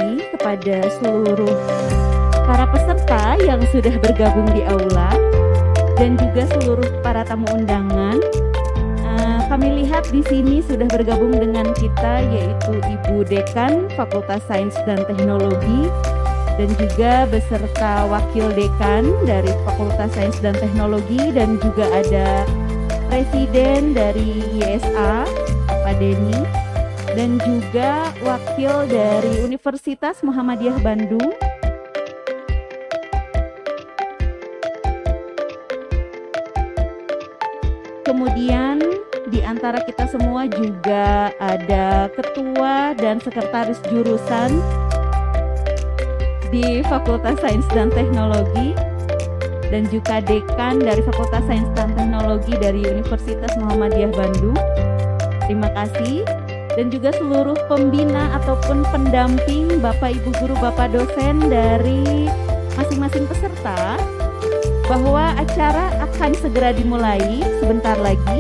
kasih kepada seluruh para peserta yang sudah bergabung di aula dan juga seluruh para tamu undangan. Kami lihat di sini sudah bergabung dengan kita yaitu Ibu Dekan Fakultas Sains dan Teknologi dan juga beserta Wakil Dekan dari Fakultas Sains dan Teknologi dan juga ada Presiden dari IYSA, Pak Denny, dan juga Wakil dari Universitas Muhammadiyah Bandung. Kemudian di antara kita semua juga ada ketua dan sekretaris jurusan di Fakultas Sains dan Teknologi dan juga dekan dari Fakultas Sains dan Teknologi dari Universitas Muhammadiyah Bandung. Terima kasih. Dan juga seluruh pembina ataupun pendamping Bapak Ibu Guru Bapak dosen dari masing-masing peserta bahwa acara akan segera dimulai sebentar lagi.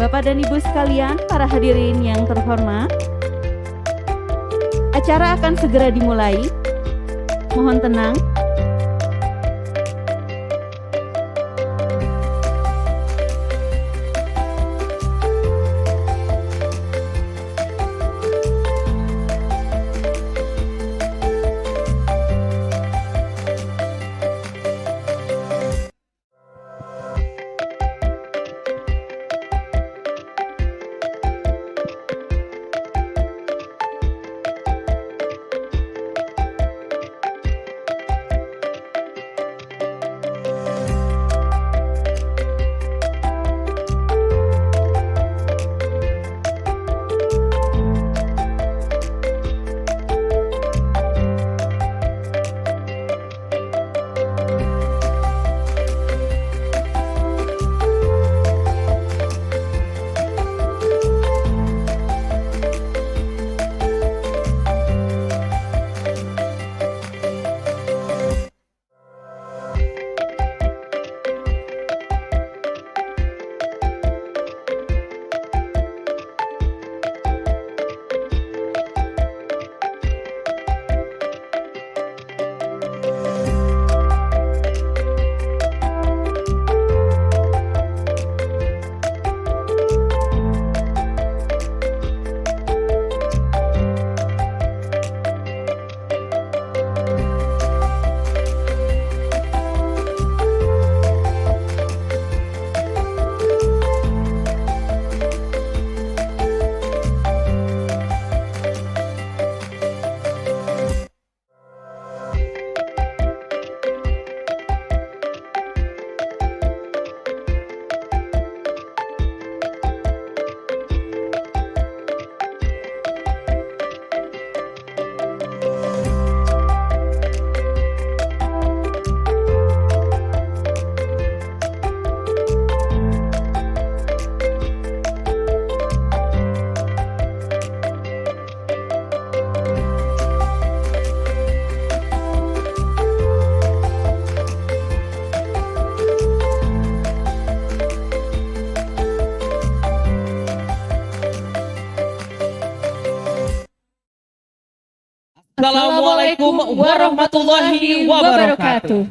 Bapak dan Ibu sekalian, para hadirin yang terhormat, acara akan segera dimulai. Mohon tenang. Assalamualaikum warahmatullahi wabarakatuh.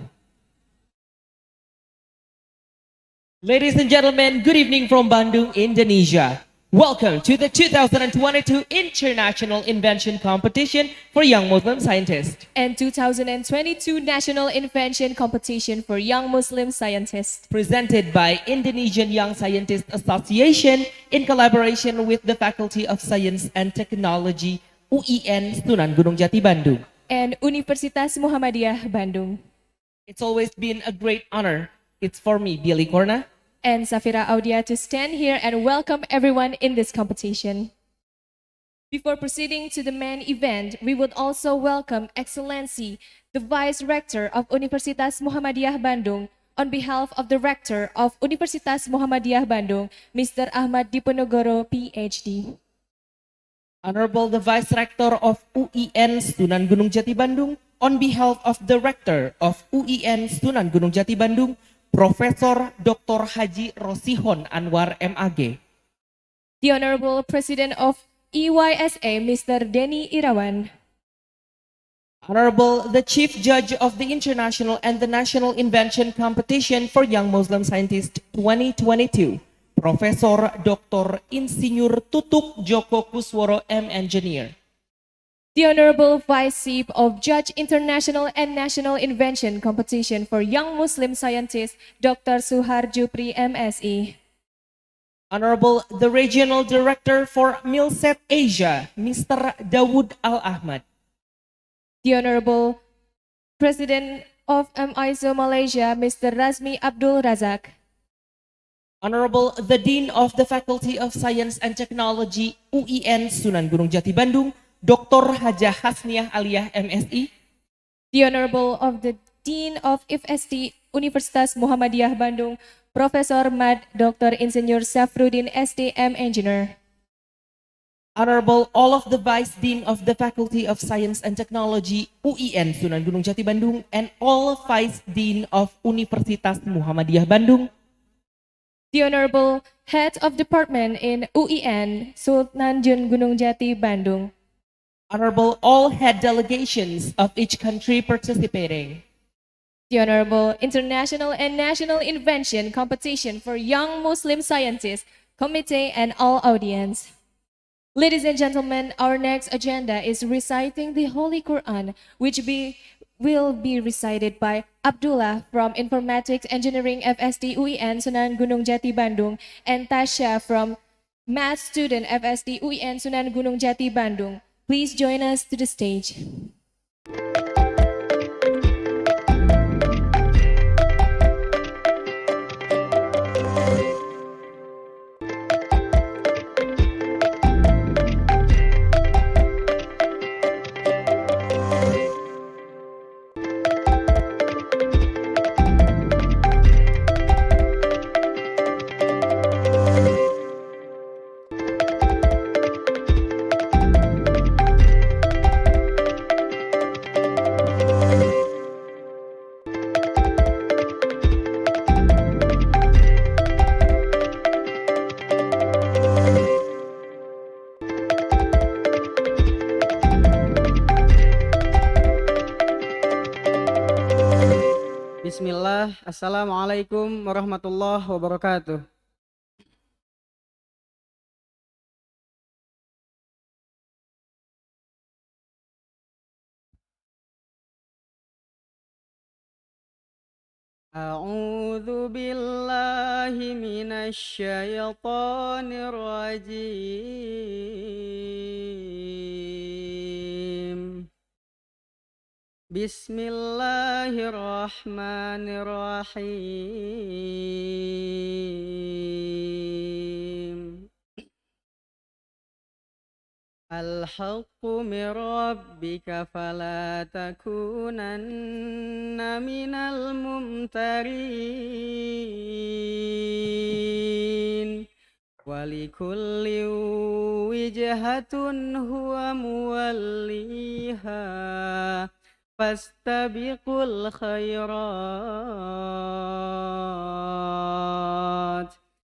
Ladies and gentlemen, good evening from Bandung, Indonesia. Welcome to the 2022 International Invention Competition for Young Muslim Scientists and 2022 National Invention Competition for Young Muslim Scientists, presented by Indonesian Young Scientist Association in collaboration with the Faculty of Science and Technology UIN Sunan Gunung Djati Bandung and Universitas Muhammadiyah Bandung. It's always been a great honor. It's for me, Billy Korna and Safira Audia, to stand here and welcome everyone in this competition. Before proceeding to the main event, we would also welcome Excellency, the Vice Rector of Universitas Muhammadiyah Bandung, on behalf of the Rector of Universitas Muhammadiyah Bandung, Mr. Ahmad Diponegoro, PhD. Honorable the Vice Rector of UIN Sunan Gunung Jati Bandung, on behalf of the Rector of UIN Sunan Gunung Jati Bandung, Profesor Dr. Haji Rosihon Anwar MAG. The Honorable President of IYSA, Mr. Denny Irawan. Honorable the Chief Judge of the International and the National Invention Competition for Young Muslim Scientists 2022, Profesor Dr. Insinyur Tutuk Joko Kusworo M. Engineer. The Honorable Vice Chief of Judge International and National Invention Competition for Young Muslim Scientists, Dr. Suhar Jupri MSE. Honorable the Regional Director for Milset Asia, Mr. Dawood Al-Ahmad. The Honorable President of ISO Malaysia, Mr. Razmi Abdul Razak. Honorable the Dean of the Faculty of Science and Technology UIN Sunan Gunung Jati Bandung, Dr. Hajah Hasniah Aliyah MSI. The Honorable of the Dean of FST Universitas Muhammadiyah Bandung, Profesor Mad Dr. Insinyur Safruddin STM Engineer. Honorable all of the Vice Dean of the Faculty of Science and Technology UIN Sunan Gunung Jati Bandung and all Vice Dean of Universitas Muhammadiyah Bandung. The Honorable Head of Department in UIN Sunan Gunung Jati Bandung. Honorable all head delegations of each country participating. The Honorable International and National Invention Competition for Young Muslim Scientists Committee and all audience. Ladies and gentlemen, our next agenda is reciting the Holy Quran, which will be recited by Abdullah from Informatics Engineering FST UIN Sunan Gunung Jati Bandung and Tasha from Math Student FST UIN Sunan Gunung Jati Bandung. Please join us to the stage. Bismillah, Assalamualaikum warahmatullahi wabarakatuh. A'udzu billahi minasy syaithanir rajim. Bismillahirrahmanirrahim. Al-haqqu min rabbika fala takunanna minal mumtarin. Walikulli wijhatun huwa muwalliha. Fastabiqul khairat.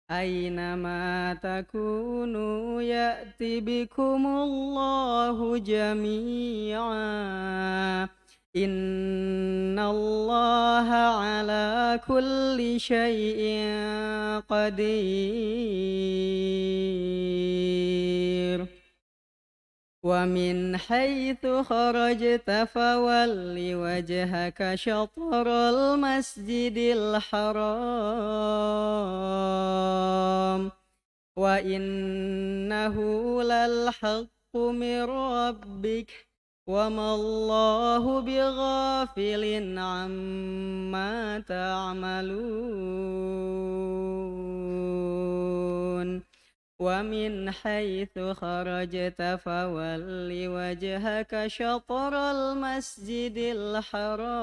Aynama takunu ya'ti bikumullahu jami'a. Innallaha ala kulli syai'in qadir. Wa min haitsu kharajta fawalli wajhaka syatral masjidil haram wa innahu lal haqqu min rabbik wa mallahu bighafilin amma ta'malun. ومن حيث خرجت فول وجهك شطر المسجد الحرام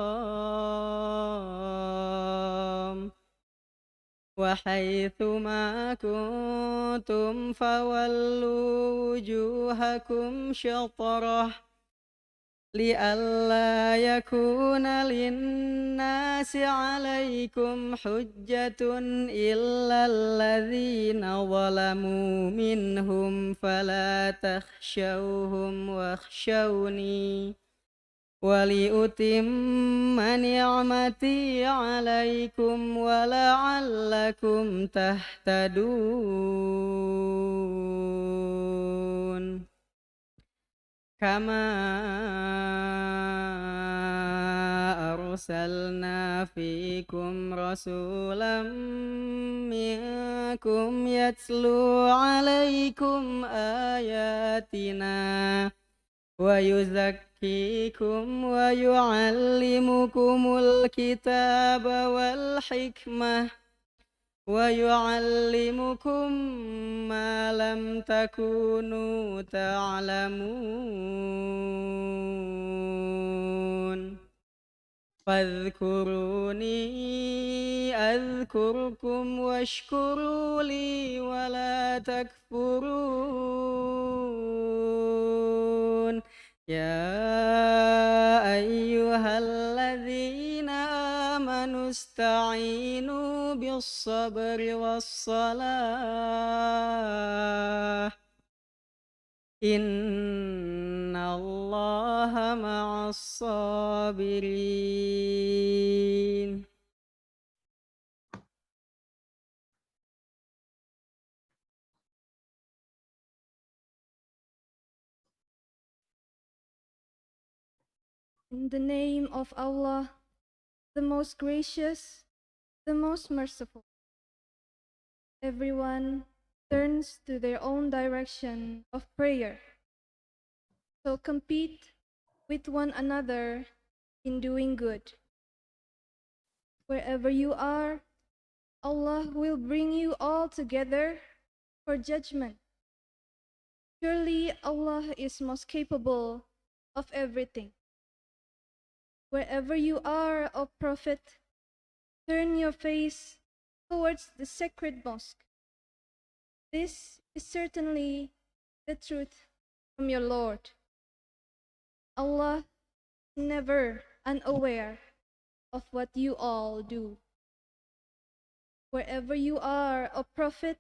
وحيث ما كنتم فولوا وجوهكم شطره لئلا يكون للناس عليكم حجة إلا الذين ظلموا منهم فلا تخشوهم واخشوني ولأتم نعمتي عليكم ولعلكم تهتدون كما أرسلنا فيكم رسولا منكم يتلو عليكم آياتنا ويزكيكم ويعلمكم الكتاب والحكمة ويعلمكم ما لم تكونوا تعلمون فاذكروني أذكركم واشكروا لي ولا تكفرون يا أيها الذين آمنوا استعينوا بالصبر والصلاة إن الله مع الصابرين. In the name of Allah, the most gracious, the most merciful. Everyone turns to their own direction of prayer. So compete with one another in doing good. Wherever you are, Allah will bring you all together for judgment. Surely Allah is most capable of everything. Wherever you are, O Prophet, turn your face towards the sacred mosque. This is certainly the truth from your Lord. Allah is never unaware of what you all do. Wherever you are, O Prophet,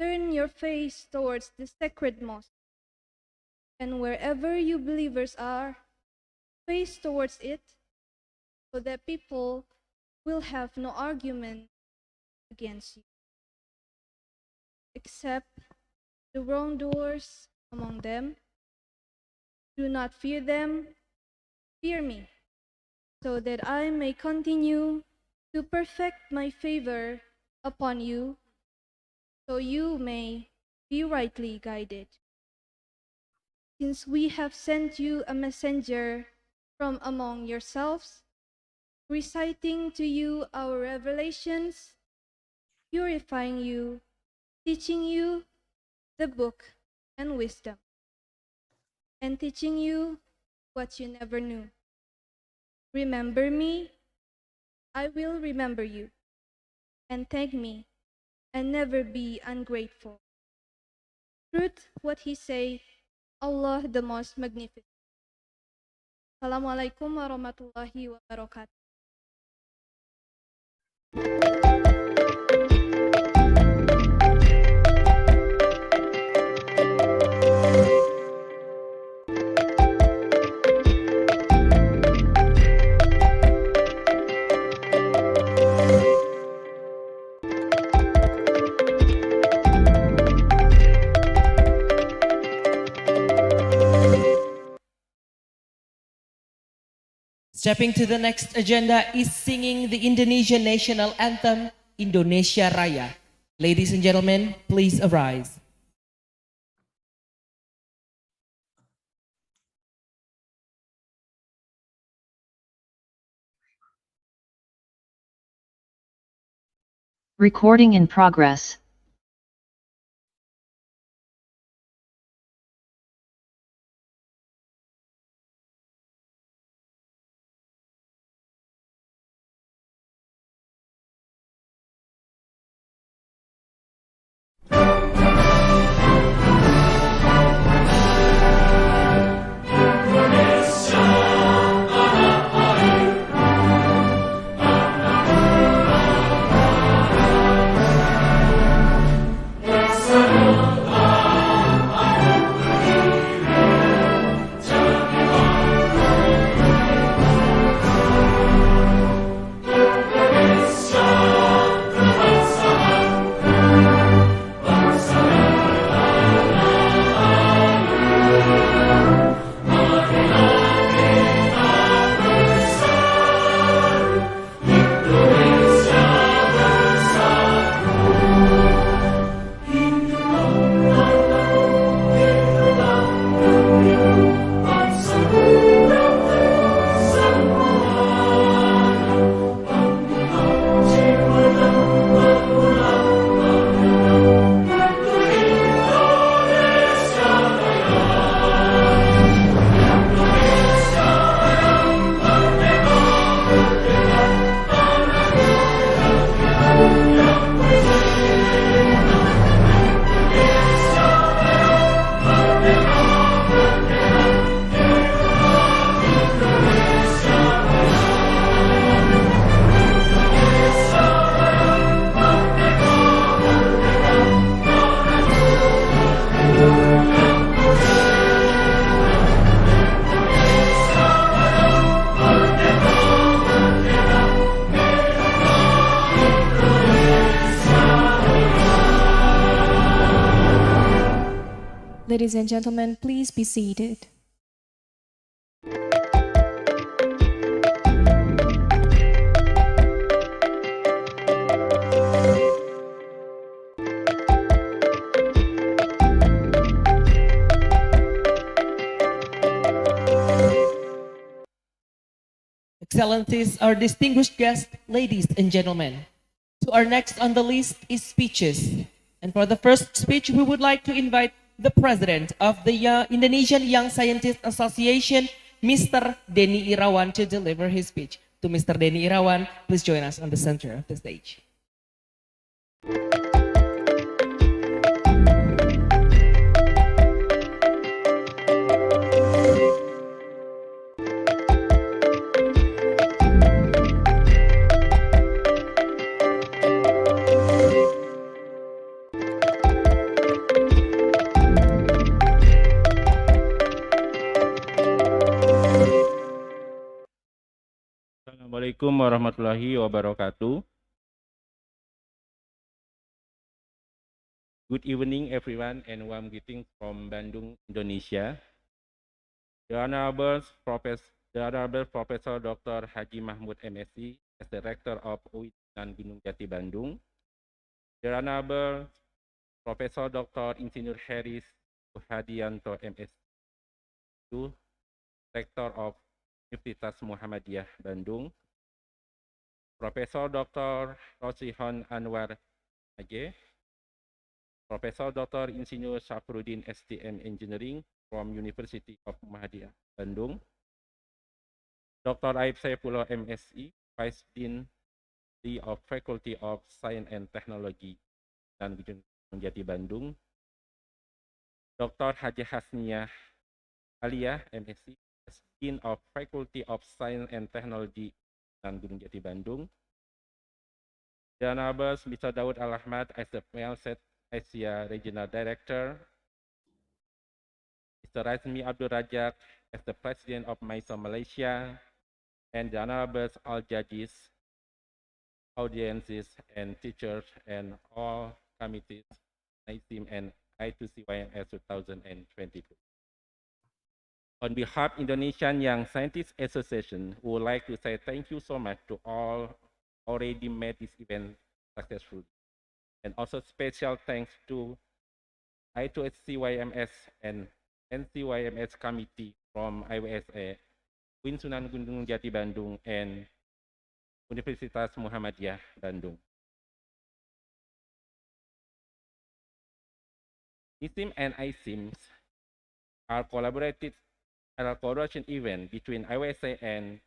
turn your face towards the sacred mosque. And wherever you believers are, face towards it, so that people will have no argument against you, except the wrongdoers among them. Do not fear them, fear me, so that I may continue to perfect my favor upon you, so you may be rightly guided. Since we have sent you a messenger from among yourselves, reciting to you our revelations, purifying you, teaching you the book and wisdom, and teaching you what you never knew. Remember me, I will remember you, and thank me, and never be ungrateful. Truth what he say, Allah the most magnificent. Assalamualaikum warahmatullahi wabarakatuh. Stepping to the next agenda is singing the Indonesian national anthem, Indonesia Raya. Ladies and gentlemen, please arise. Recording in progress. Ladies and gentlemen, please be seated. Excellencies, our distinguished guests, ladies and gentlemen. To our next on the list is speeches. And for the first speech, we would like to invite the President of the Indonesian Young Scientist Association, Mr. Denny Irawan, to deliver his speech. To Mr. Denny Irawan, please join us on the center of the stage. Assalamualaikum warahmatullahi wabarakatuh. Good evening everyone and warm greetings from Bandung, Indonesia. The Honorable Professor Dr. Haji Mahmud MSc as the Rector of UIN Gunung Jati Bandung. The Honorable Professor Dr. Insinyur Haris Hadianto MSc, Rector of Universitas Muhammadiyah Bandung. Profesor Dr. Rosihon Anwar AG, Profesor Dr. Insinyur Syafruddin STM Engineering from University of Muhammadiyah Bandung, Dr. Aib Saifullah MSc, Vice Dean of Faculty of Science and Technology dan Gunung Jati Bandung, Dr. Haji Hasniyah Aliyah MSc, Dean of Faculty of Science and Technology dan Gunung Jati Bandung, the Honorable Mr. Daud Al-Ahmad as the South Asia Regional Director, Mr. Razmi Abdul Rajak as the President of IYSA Malaysia, and the Honorable all judges, audiences, and teachers, and all committees, NICYMS and I2CYMS 2022. On behalf of Indonesian Young Scientist Association, we would like to say thank you so much to all already made this event successful. And also special thanks to I2CYMS and NCYMS committee from IYSA, Sunan Gunung Jati Bandung, and Universitas Muhammadiyah Bandung. NICYMS and ICYMS are collaboration event between IYSA and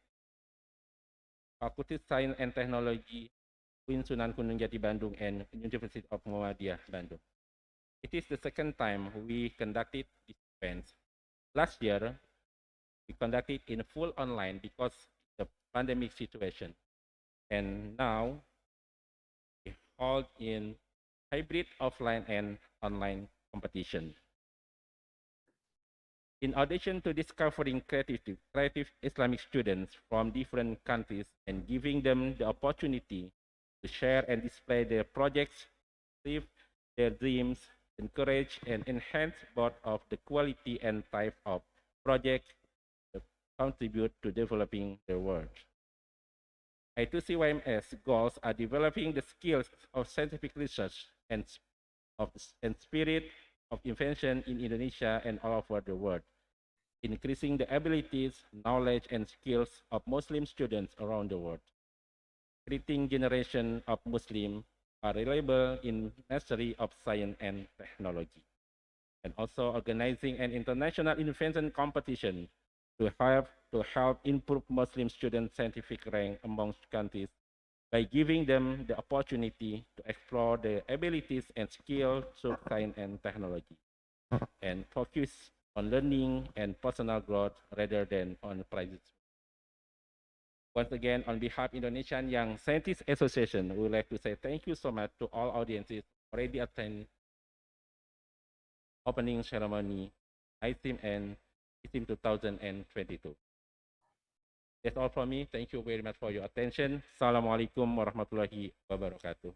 Faculty of Science and Technology, Sunan Gunung Jati Bandung, and University of Muhammadiyah Bandung. It is the second time we conducted this event. Last year, we conducted in full online because of the pandemic situation. And now, we hold in hybrid offline and online competition. In addition to discovering creative Islamic students from different countries and giving them the opportunity to share and display their projects, live their dreams, encourage and enhance both of the quality and type of projects that contribute to developing the world. I2CYMS goals are developing the skills of scientific research and spirit of invention in Indonesia and all over the world, increasing the abilities, knowledge, and skills of Muslim students around the world, creating generation of Muslims are reliable in mastery of science and technology, and also organizing an international invention competition to help improve Muslim students' scientific rank amongst countries by giving them the opportunity to explore their abilities and skills through science and technology, and focus on learning and personal growth rather than on prizes. Once again, on behalf of Indonesian Young Scientist Association, we would like to say thank you so much to all audiences already attend opening ceremony ICYMS and ICYMS 2022. That's all from me. Thank you very much for your attention. Assalamualaikum warahmatullahi wabarakatuh.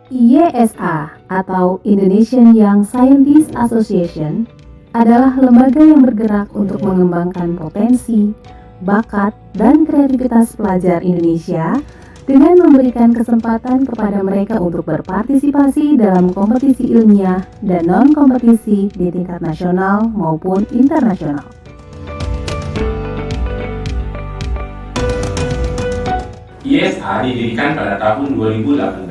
IYSA atau Indonesian Young Scientist Association adalah lembaga yang bergerak untuk mengembangkan potensi, bakat, dan kreativitas pelajar Indonesia dengan memberikan kesempatan kepada mereka untuk berpartisipasi dalam kompetisi ilmiah dan non-kompetisi di tingkat nasional maupun internasional. IYSA didirikan pada tahun 2018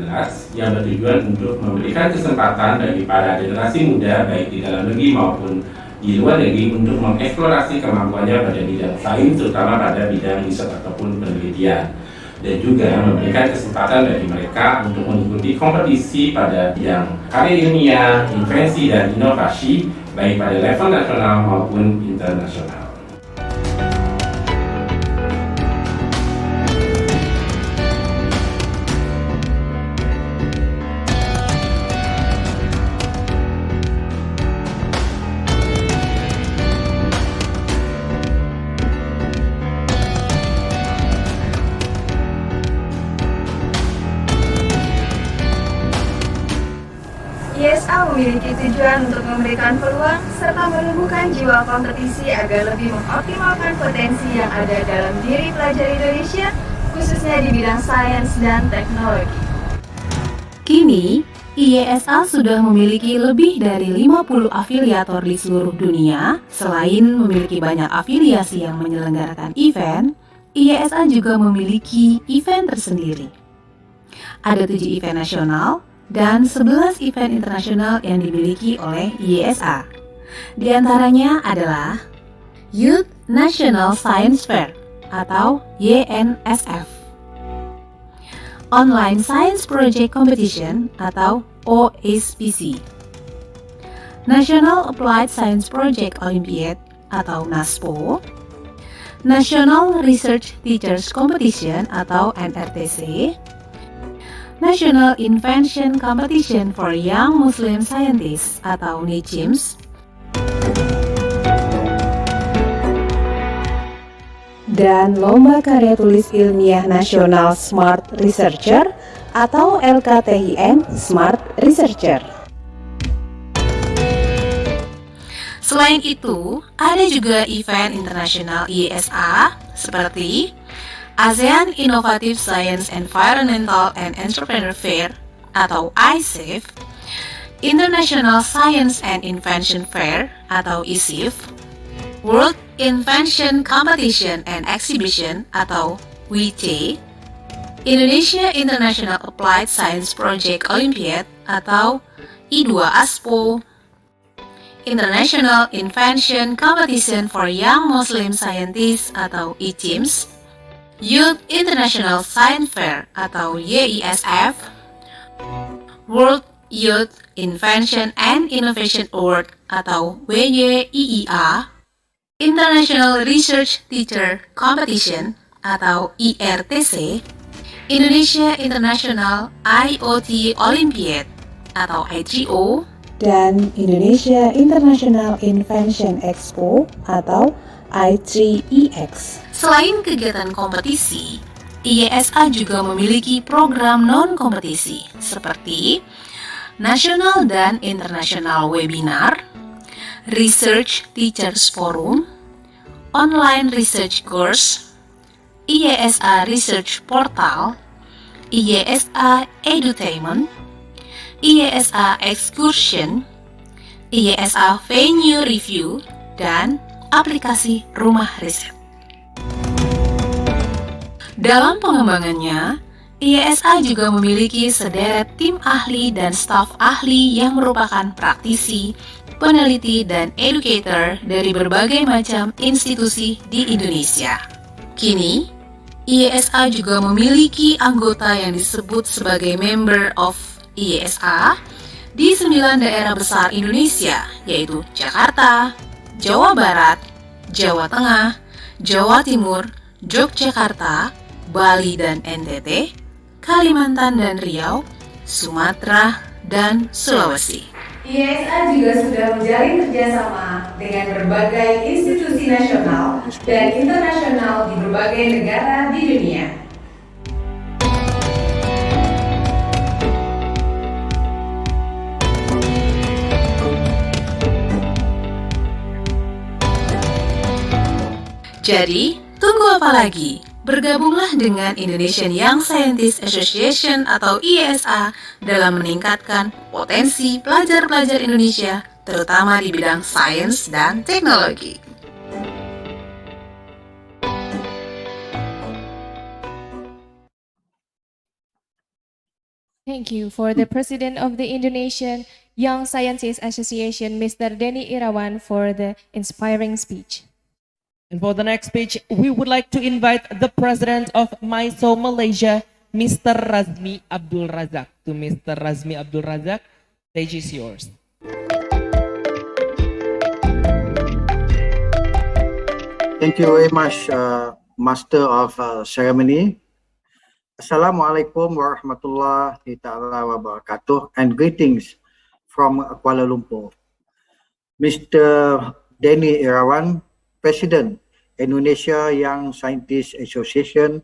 yang bertujuan untuk memberikan kesempatan bagi para generasi muda baik di dalam negeri maupun di luar negeri untuk mengeksplorasi kemampuannya pada bidang sains, terutama pada bidang riset ataupun penelitian, dan juga memberikan kesempatan bagi mereka untuk mengikuti kompetisi pada bidang karya ilmiah, invensi, dan inovasi baik pada level nasional maupun internasional. IYSA memiliki tujuan untuk memberikan peluang serta menumbuhkan jiwa kompetisi agar lebih mengoptimalkan potensi yang ada dalam diri pelajar Indonesia, khususnya di bidang sains dan teknologi. Kini, IYSA sudah memiliki lebih dari 50 afiliator di seluruh dunia. Selain memiliki banyak afiliasi yang menyelenggarakan event, IYSA juga memiliki event tersendiri. Ada 7 event nasional dan 11 event internasional yang dimiliki oleh IYSA. Di antaranya adalah Youth National Science Fair atau YNSF, Online Science Project Competition atau OSPC, National Applied Science Project Olympiad atau NASPO, National Research Teachers Competition atau NRTC, National Invention Competition for Young Muslim Scientists atau NICYMS, dan Lomba Karya Tulis Ilmiah Nasional Smart Researcher atau LKTIN Smart Researcher. Selain itu, ada juga event internasional IYSA seperti ASEAN Innovative Science Environmental and Entrepreneur Fair atau ISEF, International Science and Invention Fair atau ISIF, World Invention Competition and Exhibition atau WIC, Indonesia International Applied Science Project Olympiad atau I2ASPO, International Invention Competition for Young Muslim Scientists atau ICYMS, Youth International Science Fair atau YISF, World Youth Invention and Innovation Award atau WYIIA, International Research Teacher Competition atau IRTC, Indonesia International IoT Olympiad atau IGO, dan Indonesia International Invention Expo atau I3EX. Selain kegiatan kompetisi, IYSA juga memiliki program non-kompetisi seperti National dan International Webinar, Research Teachers Forum, Online Research Course, IYSA Research Portal, IYSA Edutainment, IYSA Excursion, IYSA Venue Review, dan aplikasi rumah riset. Dalam pengembangannya, IYSA juga memiliki sederet tim ahli dan staf ahli yang merupakan praktisi, peneliti, dan educator dari berbagai macam institusi di Indonesia. Kini, IYSA juga memiliki anggota yang disebut sebagai Member of IYSA di 9 daerah besar Indonesia, yaitu Jakarta, Jawa Barat, Jawa Tengah, Jawa Timur, Yogyakarta, Bali dan NTT, Kalimantan dan Riau, Sumatera, dan Sulawesi. IYSA juga sudah menjalin kerjasama dengan berbagai institusi nasional dan internasional di berbagai negara di dunia. Jadi, tunggu apa lagi? Bergabunglah dengan Indonesian Young Scientist Association atau IYSA dalam meningkatkan potensi pelajar-pelajar Indonesia, terutama di bidang sains dan teknologi. Thank you for the President of the Indonesian Young Scientist Association, Mr. Denny Irawan, for the inspiring speech. And for the next speech, we would like to invite the President of MISO Malaysia, Mr. Razmi Abdul Razak. To Mr. Razmi Abdul Razak, stage is yours. Thank you very much, Master of Ceremony. Assalamualaikum warahmatullahi ta'ala wabarakatuh, and greetings from Kuala Lumpur. Mr. Denny Irawan, President, Indonesia Young Scientist Association,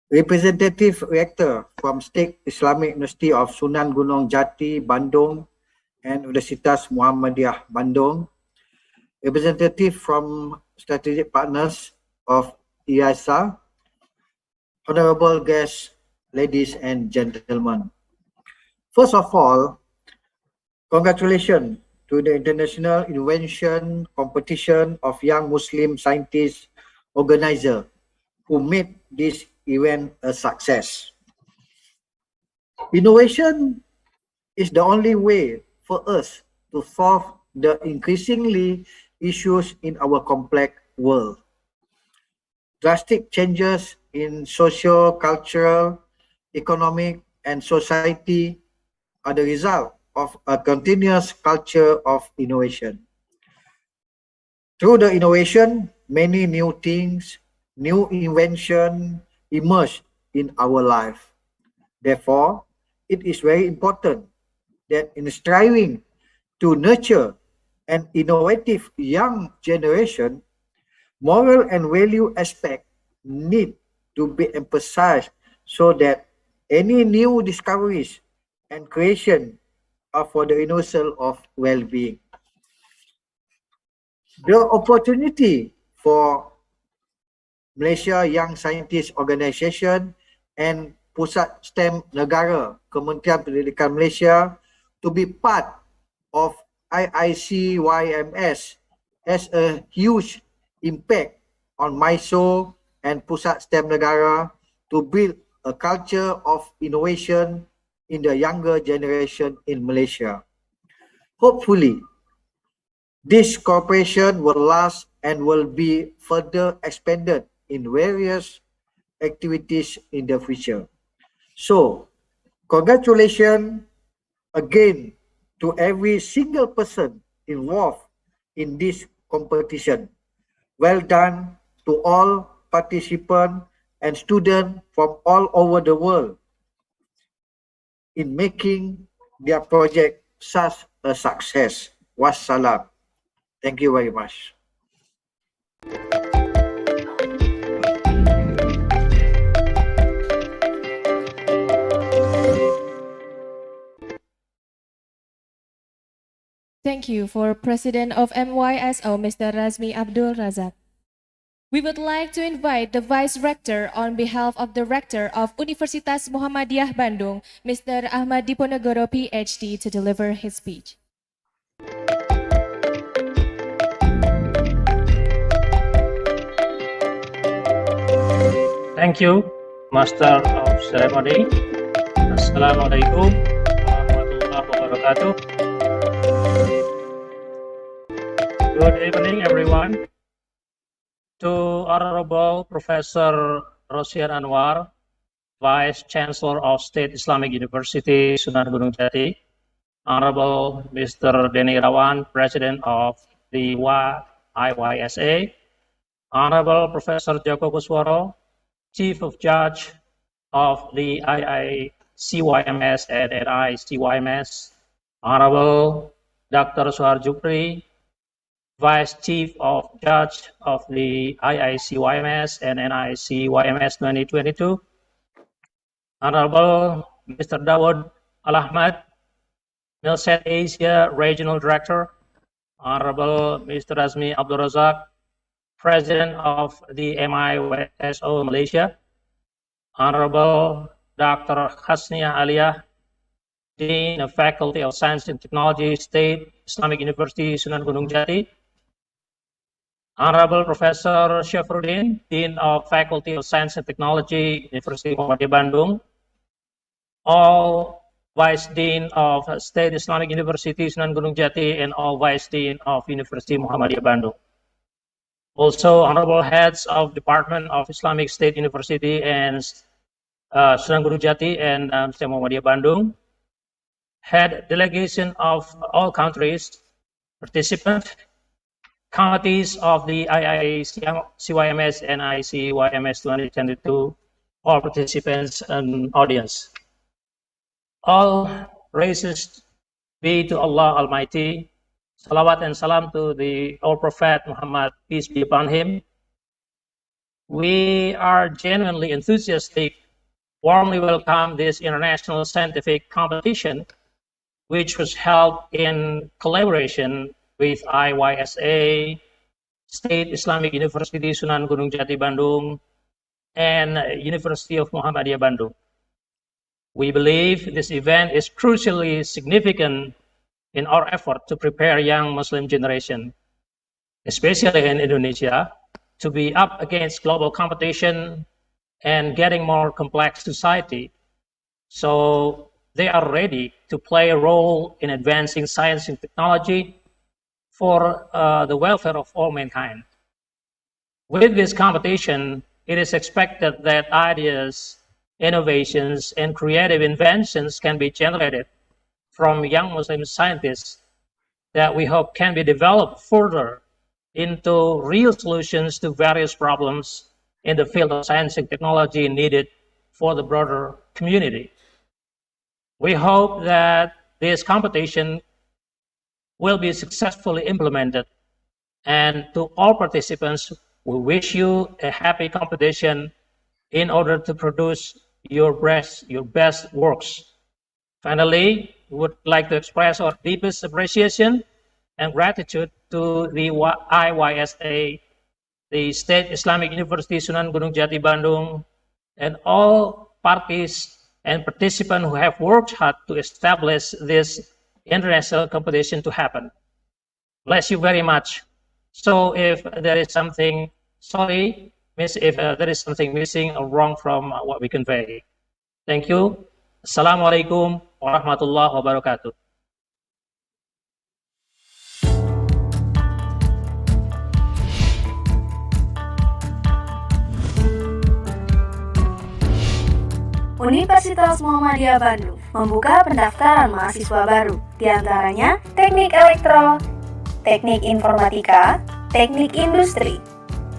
Representative Rector from State Islamic University of Sunan, Gunung, Djati, Bandung, and Universitas Muhammadiyah, Bandung, Representative from Strategic Partners of IYSA, Honorable guests, ladies and gentlemen. First of all, congratulations to the International Invention Competition of Young Muslim Scientists organizer who made this event a success. Innovation is the only way for us to solve the increasingly issues in our complex world. Drastic changes in social, cultural, economic, and society are the result of a continuous culture of innovation. Through the innovation, many new things, new inventions emerge in our life. Therefore, it is very important that in striving to nurture an innovative young generation, moral and value aspects need to be emphasized so that any new discoveries and creation are for the universal of well-being. The opportunity for Malaysia Young Scientist Association and Pusat STEM Negara Kementerian Pendidikan Malaysia to be part of IICYMS has a huge impact on MISO and Pusat STEM Negara to build a culture of innovation in the younger generation in Malaysia. Hopefully, this cooperation will last and will be further expanded in various activities in the future. So, congratulations again to every single person involved in this competition. Well done to all participants and students from all over the world in making their project such a success. Wassalam. Thank you very much. Thank you for President of MYSO, Mr. Razmi Abdul Razak. We would like to invite the Vice Rector on behalf of the Rector of Universitas Muhammadiyah Bandung, Mr. Ahmad Diponegoro, PhD, to deliver his speech. Thank you, Master of Ceremony. Assalamualaikum warahmatullahi wabarakatuh. Good evening, everyone. To Honorable Professor Rosian Anwar, Vice Chancellor of State Islamic University, Sunan Gunung Jati, Honorable Mr. Denny Irawan, President of the IYSA, Honorable Professor Joko Kusworo, Chief of Judge of the IICYMS and NICYMS, Honorable Dr. Suhar Jupri, Vice Chief of Judge of the IICYMS and NICYMS 2022, Honorable Mr. Dawood Al-Ahmad, Milset Asia Regional Director, Honorable Mr. Razmi Abdul Razak, President of the MIYSO Malaysia, Honorable Dr. Hasnia Aliyah, Dean of Faculty of Science and Technology, State Islamic University, Sunan Gunung Jati, Honorable Professor Syafruddin, Dean of Faculty of Science and Technology, University Muhammadiyah Bandung, all Vice Dean of State Islamic University, Sunan Gunung Jati, and all Vice Dean of University Muhammadiyah Bandung. Also, Honorable Heads of Department of Islamic State University and Sunan Gunung Jati and Muhammadiyah Bandung, Head Delegation of all countries, participants, committees of the IICYMS and NICYMS 2022, all participants and audience. All praises be to Allah Almighty. Salawat and salam to the All Prophet Muhammad, peace be upon him. We are genuinely enthusiastic, warmly welcome this international scientific competition, which was held in collaboration with IYSA, State Islamic University Sunan Gunung Jati Bandung, and University of Muhammadiyah Bandung. We believe this event is crucially significant in our effort to prepare young Muslim generation, especially in Indonesia, to be up against global competition and getting more complex society. So they are ready to play a role in advancing science and technology for the welfare of all mankind. With this competition, it is expected that ideas, innovations, and creative inventions can be generated from young Muslim scientists that we hope can be developed further into real solutions to various problems in the field of science and technology needed for the broader community. We hope that this competition will be successfully implemented, and to all participants, we wish you a happy competition in order to produce your best works. Finally, we would like to express our deepest appreciation and gratitude to the IYSA, the State Islamic University Sunan Gunung Jati Bandung, and all parties and participants who have worked hard to establish this international competition to happen. Bless you very much. So if there is something, sorry, if there is something missing or wrong from what we convey. Thank you. Assalamualaikum warahmatullahi wabarakatuh. Universitas Muhammadiyah Bandung membuka pendaftaran mahasiswa baru, diantaranya Teknik Elektro, Teknik Informatika, Teknik Industri,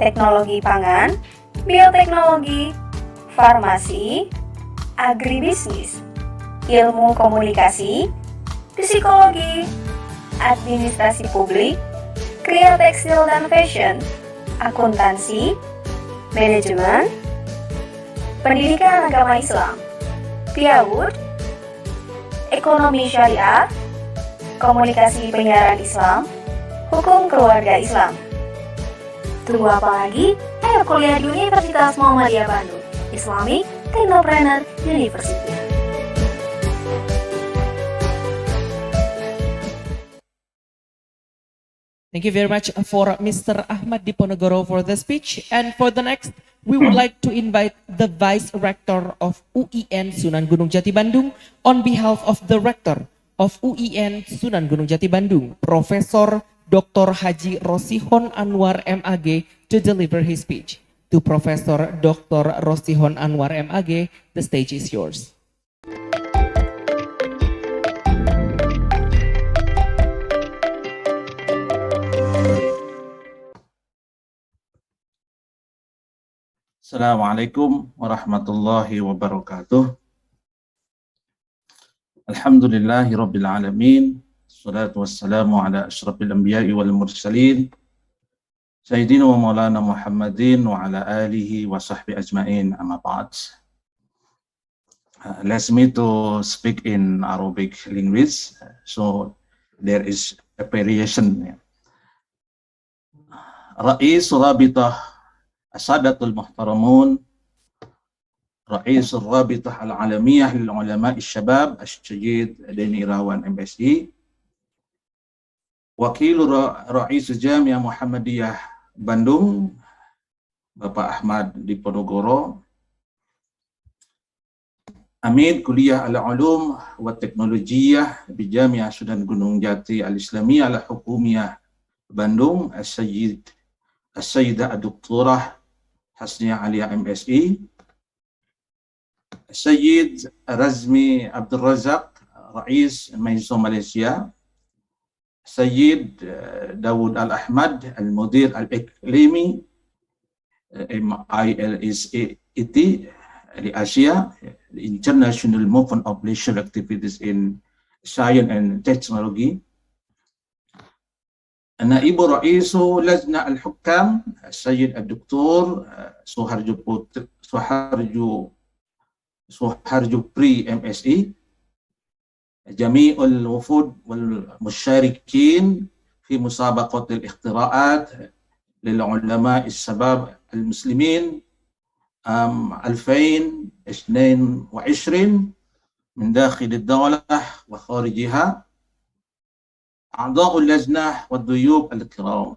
Teknologi Pangan, Bioteknologi, Farmasi, Agribisnis, Ilmu Komunikasi, Psikologi, Administrasi Publik, Kria Tekstil dan Fashion, Akuntansi, Manajemen, Pendidikan Agama Islam, PIAWUD, Ekonomi Syariah, Komunikasi Penyiaran Islam, Hukum Keluarga Islam. Tunggu apa lagi? Ayo kuliah di Universitas Muhammadiyah Bandung, Islamic Technopreneur University. Thank you very much for Mr. Ahmad Diponegoro for the speech. And for the next, we would like to invite the Vice Rector of UIN Sunan Gunung Jati Bandung on behalf of the Rector of UIN Sunan Gunung Jati Bandung, Profesor Dr. Haji Rosihon Anwar MAG, to deliver his speech. To Professor Dr. Rosihon Anwar MAG, the stage is yours. Assalamualaikum warahmatullahi wabarakatuh. Alhamdulillahi rabbil alamin. Assalatu wassalamu ala asyrafil anbiya'i wal mursalin. Sayyidina wa maulana Muhammadin wa ala alihi wa sahbihi ajma'in, amma ba'd. Allow me to speak in Arabic language, so there is a variation. رئيس رابطة السادة المحترمون، رئيس الرابطة العالمية للعلماء الشباب السيد ديني Irawan MSI، Wakil Rais Jamiah Muhammadiyah Bandung, Bapak Ahmad Diponegoro, Amin Kuliah Al-Ulum wa Teknologiyah di Jamiah Sunan Gunung Jati Al-Islamiyah Al-Hukumiyah Bandung, As-Sayyidah Ad-Doktorah Hasniah Aliyah MSI, Sayyid Razmi Abdul Razak, Rais Mahasiswa Malaysia, Sayyid Dawud Al-Ahmad, Al-Mudir Al-Iqlimi ILSA di Asia, the International Movement of Leisure Activities in Science and Technology, Naibu Raisu Lajna Al-Hukam, Sayyid Al-Doktor Suharjo Pri MSI, جميع الوفود والمشاركين في مسابقة الاختراعات للعلماء الشباب المسلمين عام 2022 من داخل الدولة وخارجها، أعضاء اللجنة والضيوف الكرام.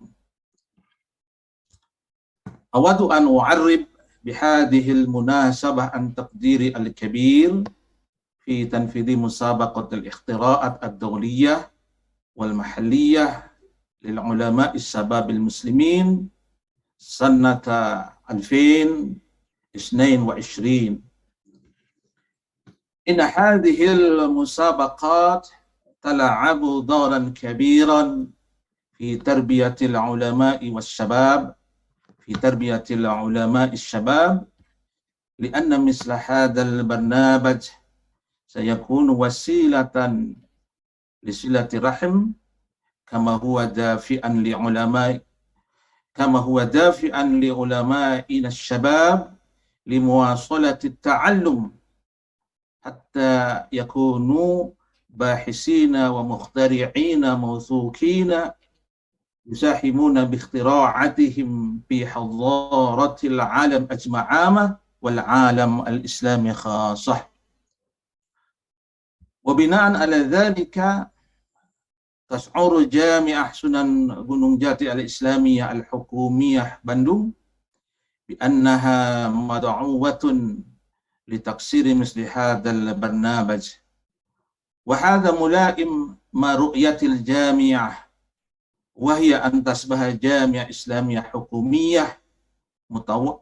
أود أن أعرب بهذه المناسبة عن تقديري الكبير في تنفيذ مسابقة الاختراعات الدولية والمحلية للعلماء الشباب المسلمين سنة 2022. إن هذه المسابقات تلعب دورا كبيرا في تربية العلماء والشباب، لأن مثل هذا البرنامج سيكون وسيلة لصلة رحم كما هو دافعا لعلمائنا الشباب لمواصلة التعلم حتى يكونوا باحثين ومخترعين موثوقين يساهمون باختراعاتهم في حضارة العالم أجمع والعالم الإسلامي خاصة. وبناء على ذلك تشعر جامعة سنن gunung Jati الإسلامية الحكومية بندung بأنها مدعوة لتقصير مثل هذا البرنامج، وهذا ملائم مع رؤية الجامعة، وهي أن تصبح جامعة إسلامية حكومية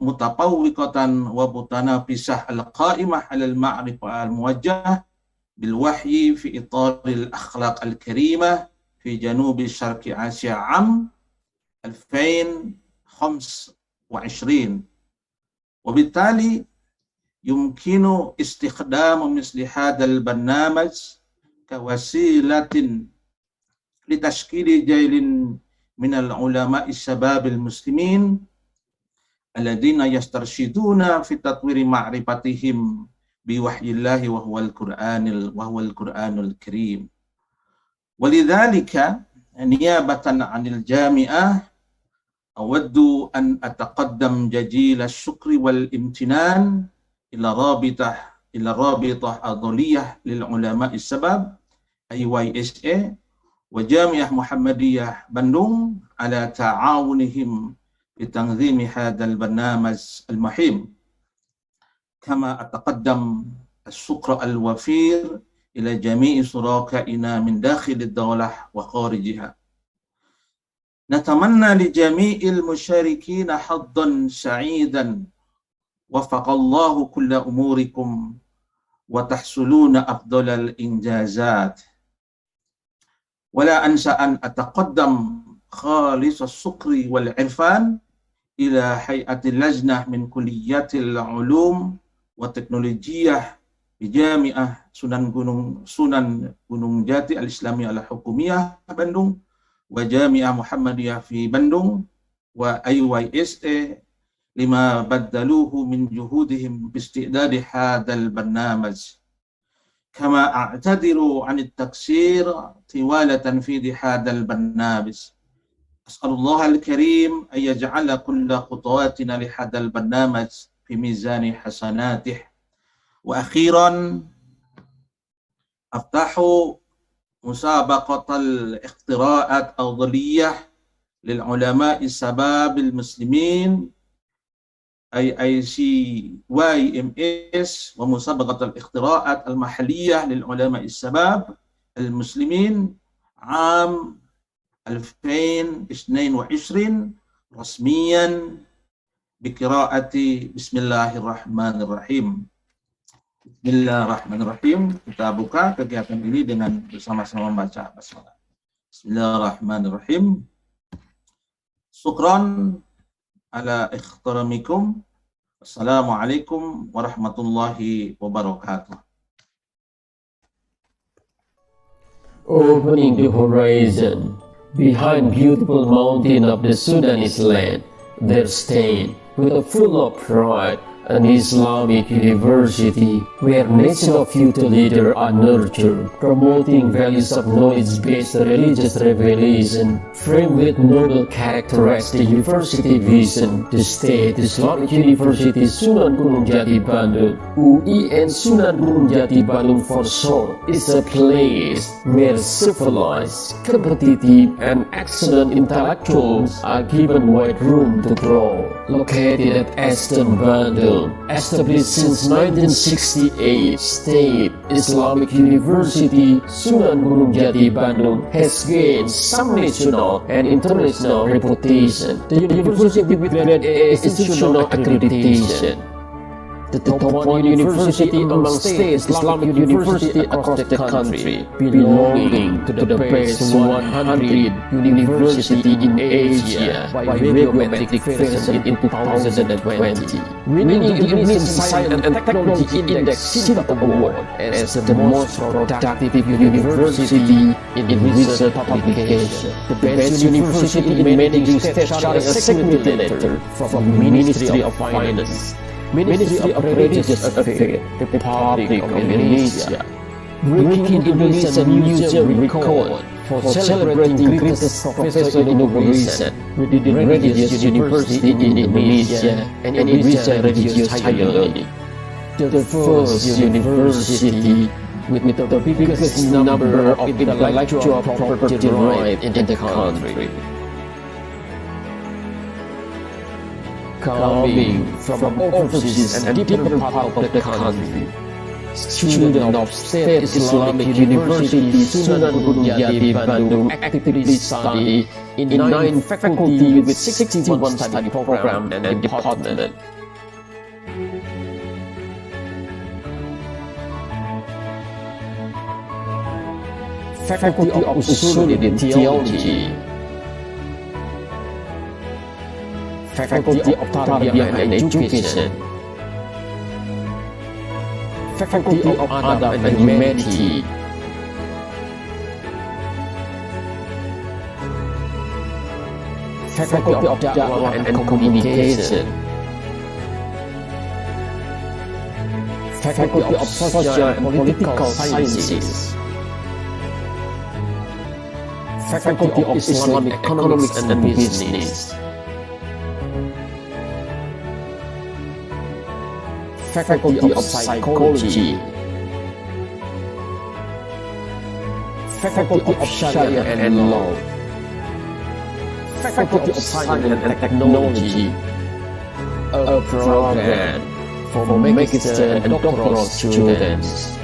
متفوقة ومتنافسة القائمة على المعرفة الموجهة بالوحي في إطار الأخلاق الكريمة في جنوب شرق آسيا عام 2025. وبالتالي يمكن استخدام مثل هذا البرنامج كوسيلة لتشكيل جيل من العلماء الشباب المسلمين الذين يسترشدون في تطوير معرفتهم بوحي الله وهو القرآن الكريم. ولذلك نيابة عن الجامعة أود أن أتقدم جزيل الشكر والامتنان إلى الرابطة الدولية للعلماء الشباب IYSA وجامعة محمدية بندung على تعاونهم في تنظيم هذا البرنامج المهم. كما أتقدم الشكر الوفير إلى جميع شركائنا من داخل الدولة وخارجها. نتمنى لجميع المشاركين حظا سعيدا، وفق الله كل أموركم وتحصلون أفضل الإنجازات. ولا أنسى أن أتقدم خالص الشكر والعرفان إلى هيئة اللجنة من كليات العلوم والتكنولوجيا بجامعة سنن gunung Jati الإسلامية الحكومية بندung وجامعة محمدية في بندung وIYSA لما بدلوه من جهودهم باستعداد هذا البرنامج. كما أعتذر عن التقصير طوال تنفيذ هذا البرنامج، أسأل الله الكريم أن يجعل كل خطواتنا لهذا البرنامج في ميزان حسناته. وأخيرا أفتح مسابقة الاختراعات الأفضلية للعلماء الشباب المسلمين IYSA ومسابقة الاختراعات المحلية للعلماء الشباب المسلمين عام 2022 رسميا بقراءة بسم الله الرحمن الرحيم. Bismillahirrahmanirrahim. Kita buka kegiatan ini dengan bersama-sama membaca basmalah. Bismillahirrahmanirrahim. Syukran ala ikhtiramikum. Assalamualaikum warahmatullahi wabarakatuh. Opening the horizon, behind beautiful mountain of the Sudanese land, there stayed with a full of pride an Islamic university where national future leaders are nurtured, promoting values of knowledge-based religious revelation, framed with noble characteristic university vision. The State Islamic University Sunan Gunung Jati Bandung, UIN Sunan Gunung Jati Bandung for short, is a place where civilized, competitive, and excellent intellectuals are given wide room to grow. Located at Eastern Bandung, established since 1968, State Islamic University Sunan Gunung Jati Bandung has gained some national and international reputation. The university with Grade A institutional accreditation. The top one university among state Islamic university across the country, belonging to the best 100 university in Asia by radiometric version in 2020, winning the Indonesian Science and Technology Index SINTA Award as the most productive university in research publication. The best university in managing state chartered executive letter from Ministry of Finance, Ministry of Religious Affairs, Republic of Indonesia, breaking Indonesian museum record for celebrating greatest professor inauguration with the religious university in Indonesia and Indonesia religious higher learning. The first university with the biggest number of intellectual property rights in the country. Coming from overseas and different parts of the country, students of State Islamic University Sunan Gunung Jati Bandung actively study in 9 faculty with 61 study program and department. Faculty of Usul in Theology, Faculty of Tarbiyah and Education, Faculty of Adab and Humanity, Faculty of Da'wah and Communication, Faculty of Social and Political Sciences, Faculty of Islamic Economics and Business, Faculty of Psychology, Faculty of Sharia and Law, Faculty of Science and Technology, a program for magister and doctoral students.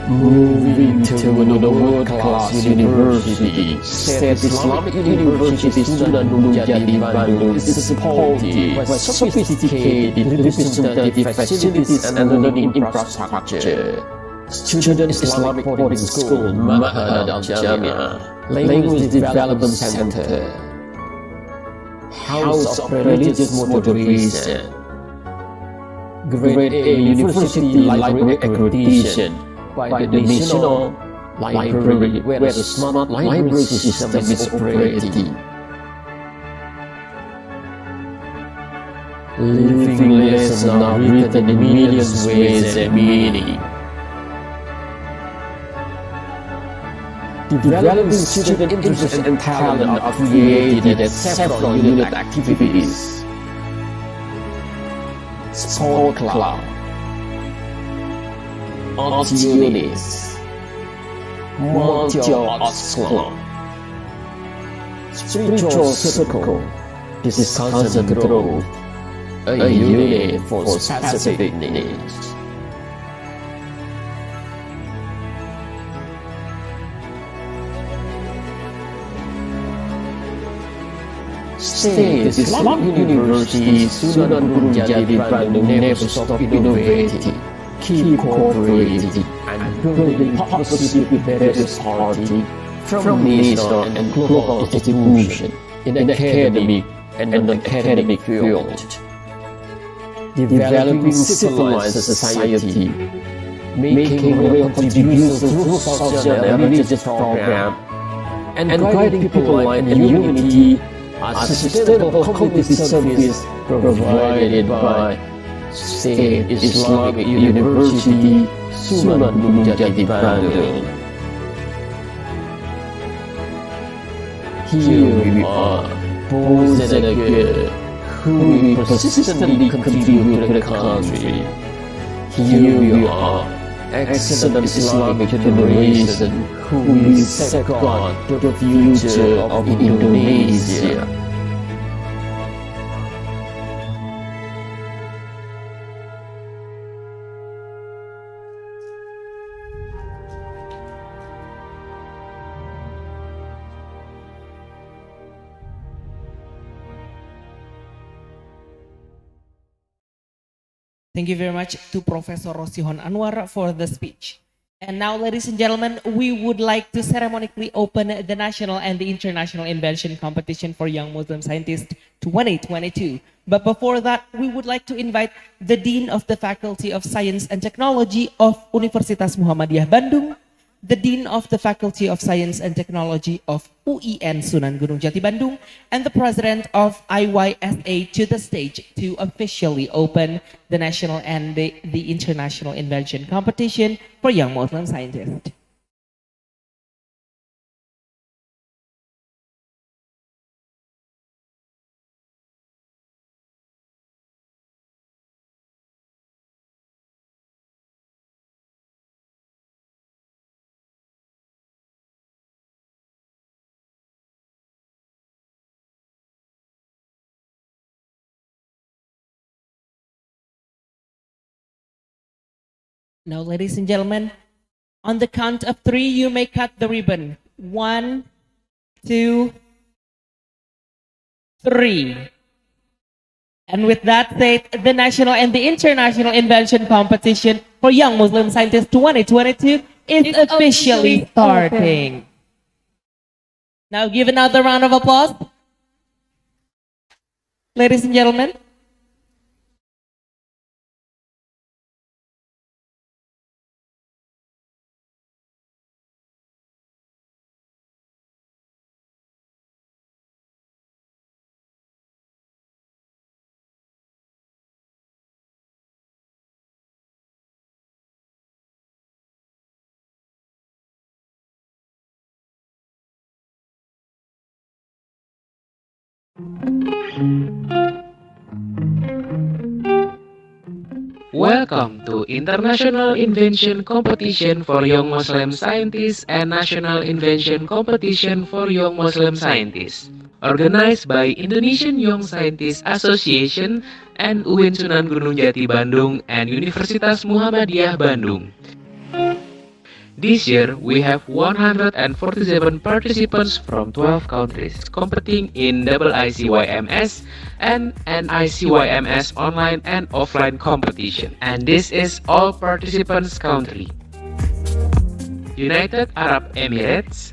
Moving to a world-class university, State Islamic University Sunan Gunung Jati Bandung is supported by sophisticated representative facilities and learning infrastructure. Student Islamic Boarding School, Ma'had al-Jami'ah, Language Development Center, House of Religious Moderation, Grade A University Library Accreditation by the National Library, where the smart library system is operating. Living lessons are written in millions ways and meaning. developing student interest and talent are created at several unit activities. Sport club, art units, martial arts club, spiritual circle, discussion group, a unit for specific needs. State Islamic University Sunan Gunung Jati Bandung never stop innovating, keep cooperating, and building partnership with various parties from national and global institutions in academic and non-academic field. Developing civilized society, making real contributions through social and religious programs, and guiding people life and unity as sustainable community service provided by State Islamic University Sunan Gunung Jati Bandung. Here we are, boys and girls, who will persistently contribute to the country. Here we are, excellent Islamic generation who will safeguard the future of Indonesia. Thank you very much to Professor Rosihon Anwar for the speech. And now, ladies and gentlemen, we would like to ceremonically open the National and the International Invention Competition for Young Muslim Scientists 2022. But before that, we would like to invite the Dean of the Faculty of Science and Technology of Universitas Muhammadiyah Bandung, the Dean of the Faculty of Science and Technology of UIN Sunan Gunung Jati Bandung, and the President of IYSA to the stage to officially open the National and the International Invention Competition for Young Muslim Scientists. Now, ladies and gentlemen, on the count of 3, you may cut the ribbon. 1, 2, 3. And with that said, the National and the International Invention Competition for Young Muslim Scientists 2022 is officially starting. Now give another round of applause. Ladies and gentlemen. Welcome to International Invention Competition for Young Muslim Scientists and National Invention Competition for Young Muslim Scientists, organized by Indonesian Young Scientist Association and UIN Sunan Gunung Jati Bandung and Universitas Muhammadiyah Bandung. This year, we have 147 participants from 12 countries competing in IYSA and NICYMS online and offline competition. And this is all participants' country: United Arab Emirates,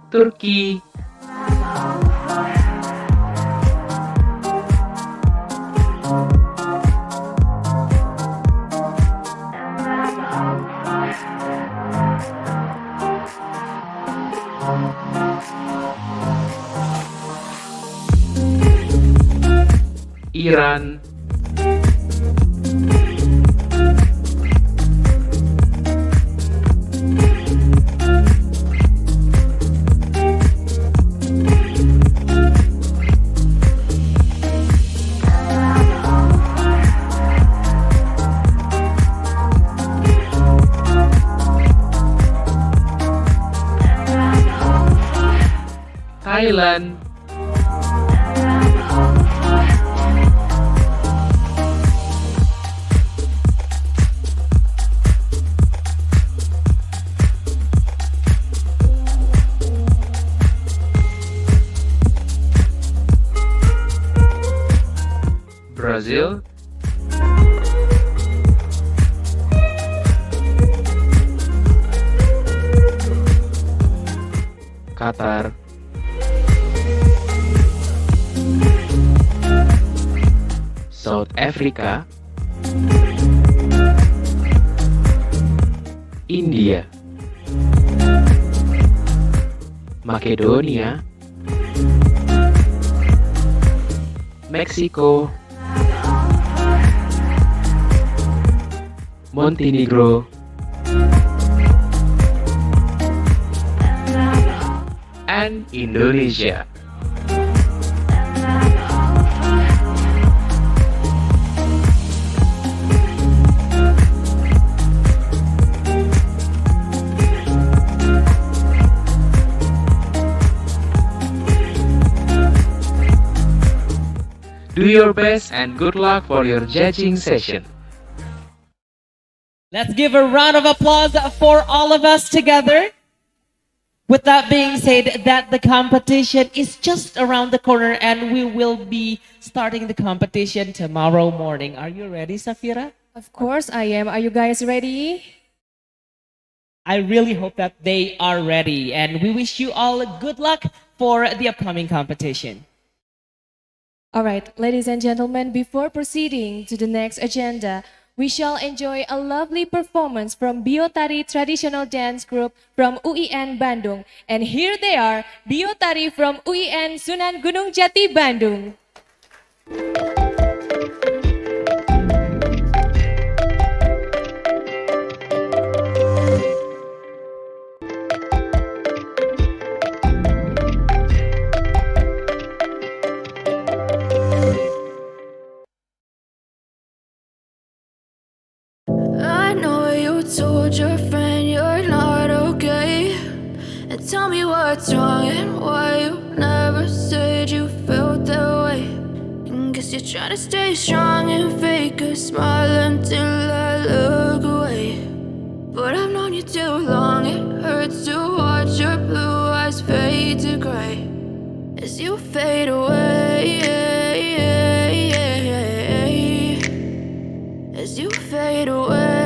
Turkey, Iran, Thailand, Brazil, Qatar, South Africa, India, Makedonia, Mexico, Montenegro, and Indonesia. Do your best and good luck for your judging session. Let's give a round of applause for all of us together. With that being said, that the competition is just around the corner and we will be starting the competition tomorrow morning. Are you ready, Safira? Of course I am. Are you guys ready? I really hope that they are ready, and we wish you all good luck for the upcoming competition. All right, ladies and gentlemen, before proceeding to the next agenda, we shall enjoy a lovely performance from Biotari Traditional Dance Group from UIN Bandung. And here they are, Biotari from UIN Sunan Gunung Jati, Bandung. I know you told your friend you're not okay, and tell me what's wrong and why you never said you felt that way. And guess you're trying to stay strong and fake a smile until I look away. But I've known you too long, it hurts to watch your blue eyes fade to gray as you fade away, as you fade away.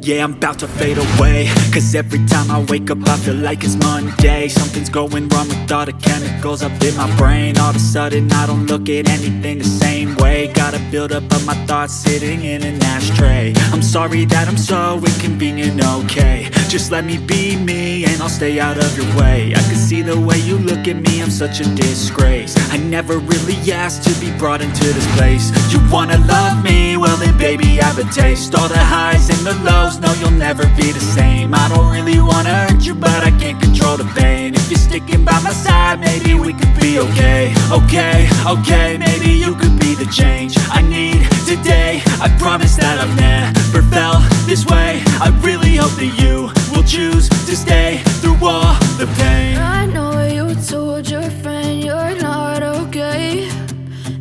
Yeah, I'm about to fade away, cause every time I wake up I feel like it's Monday. Something's going wrong with all the chemicals up in my brain. All of a sudden I don't look at anything the same way. Gotta build up of my thoughts sitting in an ashtray. I'm sorry that I'm so inconvenient, okay. Just let me be me and I'll stay out of your way. I can see the way you look at me, I'm such a disgrace. I never really asked to be brought into this place. You wanna love me? Well then baby I have a taste. All the highs and the lows, no you'll never be the same. I don't really wanna hurt you but I can't control the pain. If you're sticking by my side maybe we could be okay. Okay, maybe you could be the change I need today. I promise that I've never felt this way. I really hope that you will choose to stay through all the pain. I know you told your friend you're not okay,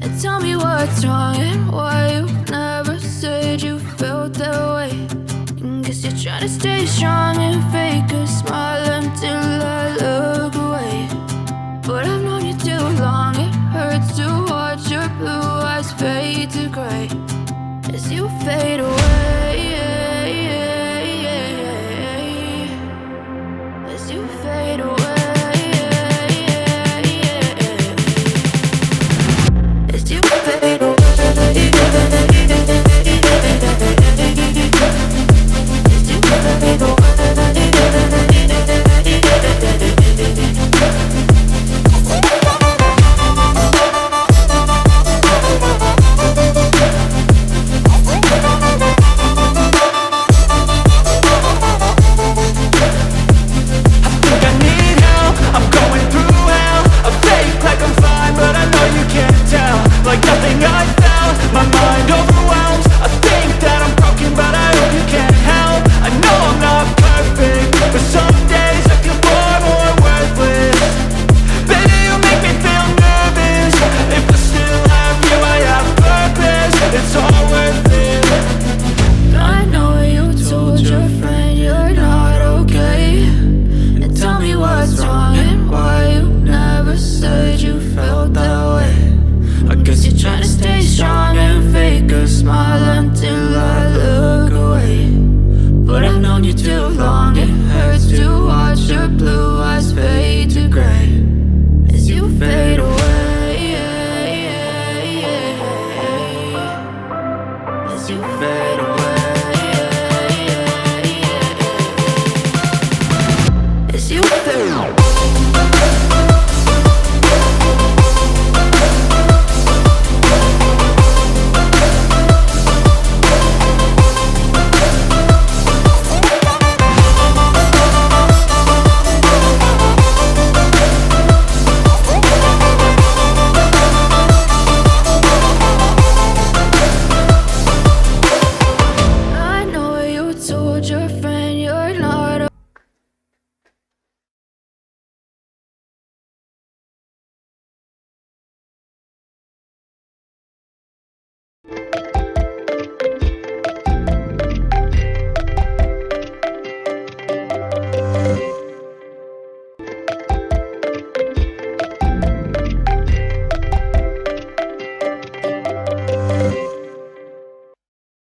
and tell me what's wrong and why you never said you felt that way. And guess you're trying to stay strong and fake a smile until I look away. But I've known you too long, it hurts to watch your blue eyes fade to gray as you fade away, as you fade away, as you fade away. As you fade away. smile until I look away. But I've known you too long, it hurts to watch your blue eyes fade to gray as you fade away. As you fade away. As you fade away.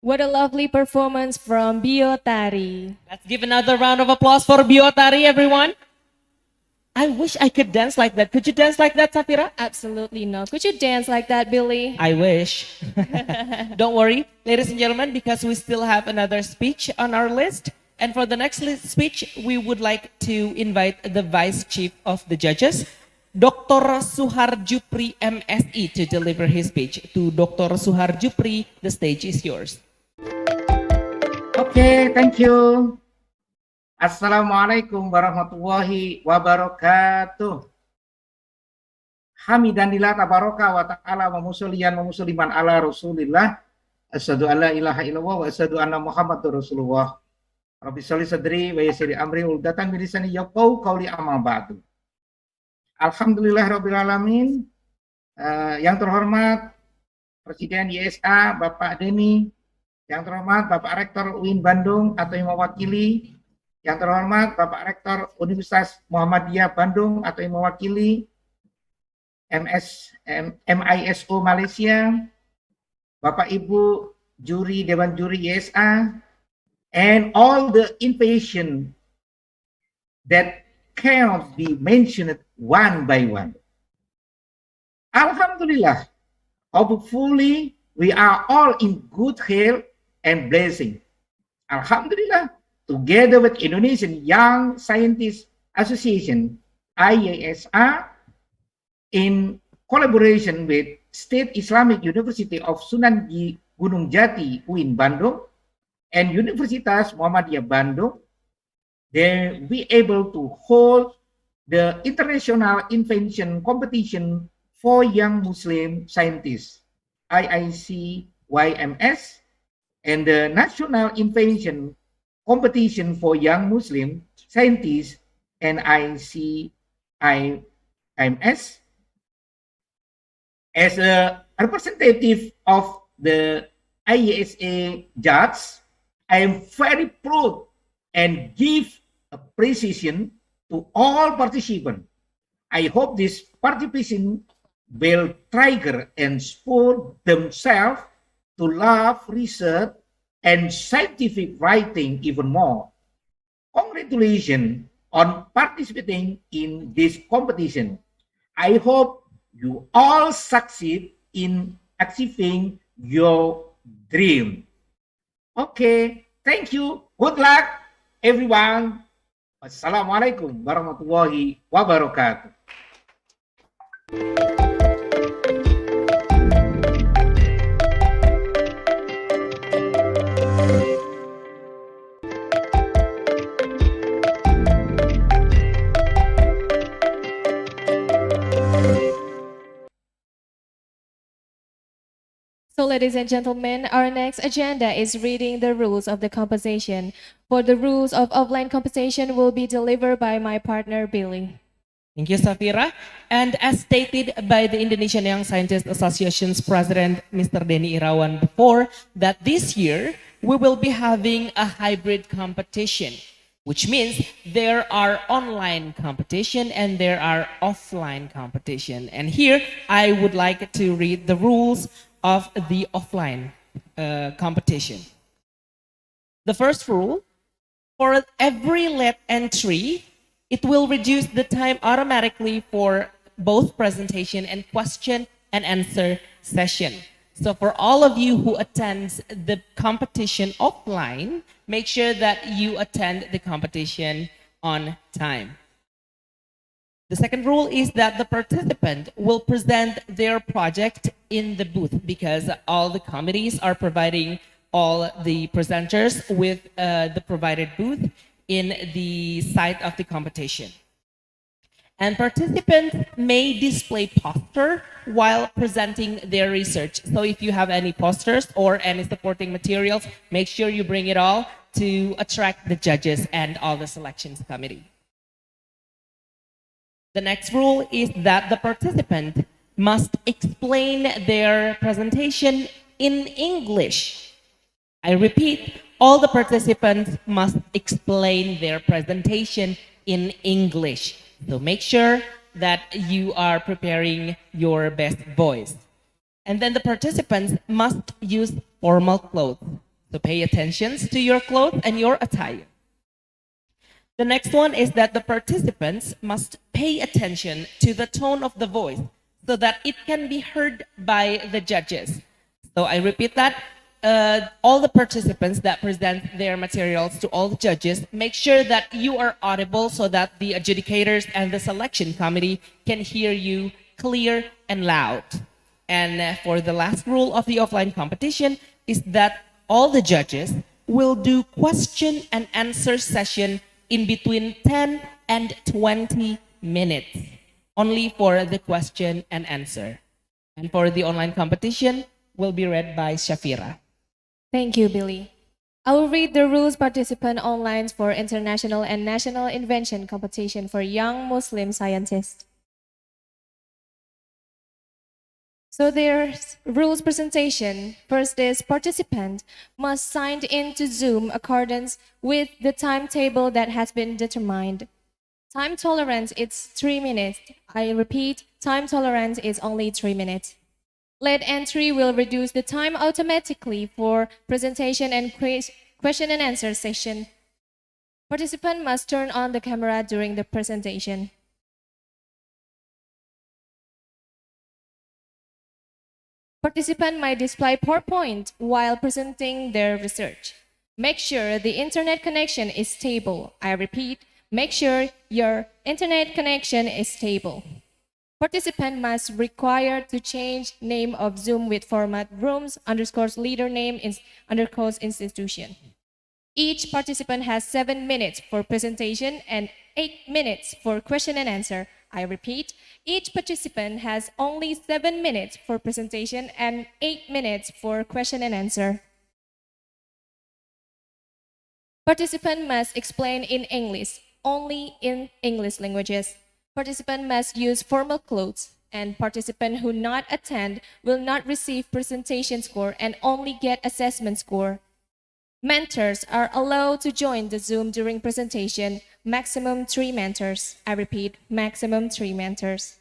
What a lovely performance from Biotari. Let's give another round of applause for Biotari, everyone. I wish I could dance like that. Could you dance like that, Safira? Absolutely no. Could you dance like that, Billy? I wish. Don't worry, ladies and gentlemen, because we still have another speech on our list. And for the next speech, we would like to invite the Vice Chief of the Judges, Dr. Suhar Jupri, MSE, to deliver his speech. To Dr. Suhar Jupri, the stage is yours. Okay, thank you. Assalamualaikum warahmatullahi wabarakatuh. Hamidanilah tabaraka wa ta'ala wa musalliyan wa musliman ala rasulillah. Asyhadu an la ilaha illallah wa asyhadu anna muhammadur rasulullah. Rabbi sholli sadri wa yassir amri uldatan min lisani yafqahu qawli amma ba'du. Alhamdulillah rabbil alamin. Yang terhormat Presiden IYSA Bapak Denny, yang terhormat Bapak Rektor UIN Bandung atau yang mewakili, yang terhormat Bapak Rektor Universitas Muhammadiyah Bandung atau yang mewakili, MISO Malaysia, Bapak Ibu juri Dewan Juri IYSA, and all the innovation that cannot be mentioned one by one. Alhamdulillah, hopefully we are all in good health and blessing. Alhamdulillah, together with Indonesian Young Scientist Association, IYSA, in collaboration with State Islamic University of Sunan Gunung Djati, UIN Bandung, and Universitas Muhammadiyah Bandung, they be able to hold the International Invention Competition for Young Muslim Scientists, IICYMS, and the National Invention Competition for Young Muslim Scientists, NICYMS. As a representative of the IYSA judge, I am very proud and give appreciation to all participants. I hope this participation will trigger and spur themselves to love research and scientific writing even more. Congratulations on participating in this competition. I hope you all succeed in achieving your dream. Okay, thank you. Good luck, everyone. Wassalamualaikum warahmatullahi wabarakatuh. So ladies and gentlemen, our next agenda is reading the rules of the competition. For the rules of offline competition will be delivered by my partner Billy. Thank you, Safira. And as stated by the Indonesian Young Scientist Association's president, Mr. Denny Irawan, before, that this year we will be having a hybrid competition, which means there are online competition and there are offline competition. And here I would like to read the rules of the offline competition. The first rule, for every let entry, it will reduce the time automatically for both presentation and question and answer session. So for all of you who attend the competition offline, make sure that you attend the competition on time. The second rule is that the participant will present their project in the booth, because all the committees are providing all the presenters with the provided booth in the site of the competition. And participants may display poster while presenting their research. So if you have any posters or any supporting materials, make sure you bring it all to attract the judges and all the selections committee. The next rule is that the participant must explain their presentation in English. I repeat, all the participants must explain their presentation in English. So make sure that you are preparing your best voice. And then the participants must use formal clothes. So pay attention to your clothes and your attire. The next one is that the participants must pay attention to the tone of the voice so that it can be heard by the judges. So I repeat that. All the participants that present their materials to all the judges, make sure that you are audible so that the adjudicators and the selection committee can hear you clear and loud. And for the last rule of the offline competition is that all the judges will do question and answer session in between 10 and 20 minutes, only for the question and answer. And for the online competition, will be read by Shafira. Thank you, Billy. I will read the rules participant online for international and national invention competition for young Muslim scientists. So there's rules presentation. First is participant must sign in to Zoom accordance with the timetable that has been determined. Time tolerance is 3 minutes. I repeat, time tolerance is only 3 minutes. Late entry will reduce the time automatically for presentation and question and answer session. Participant must turn on the camera during the presentation. Participant might display PowerPoint while presenting their research. Make sure the internet connection is stable. I repeat, make sure your internet connection is stable. Participant must require to change name of Zoom with format rooms _ leader name _ institution. Each participant has 7 minutes for presentation and 8 minutes for question and answer. I repeat, each participant has only 7 minutes for presentation and 8 minutes for question and answer. Participant must explain in English, only in English languages. Participant must use formal clothes, and participant who not attend will not receive presentation score and only get assessment score. Mentors are allowed to join the Zoom during presentation, maximum 3 mentors. I repeat, maximum 3 mentors.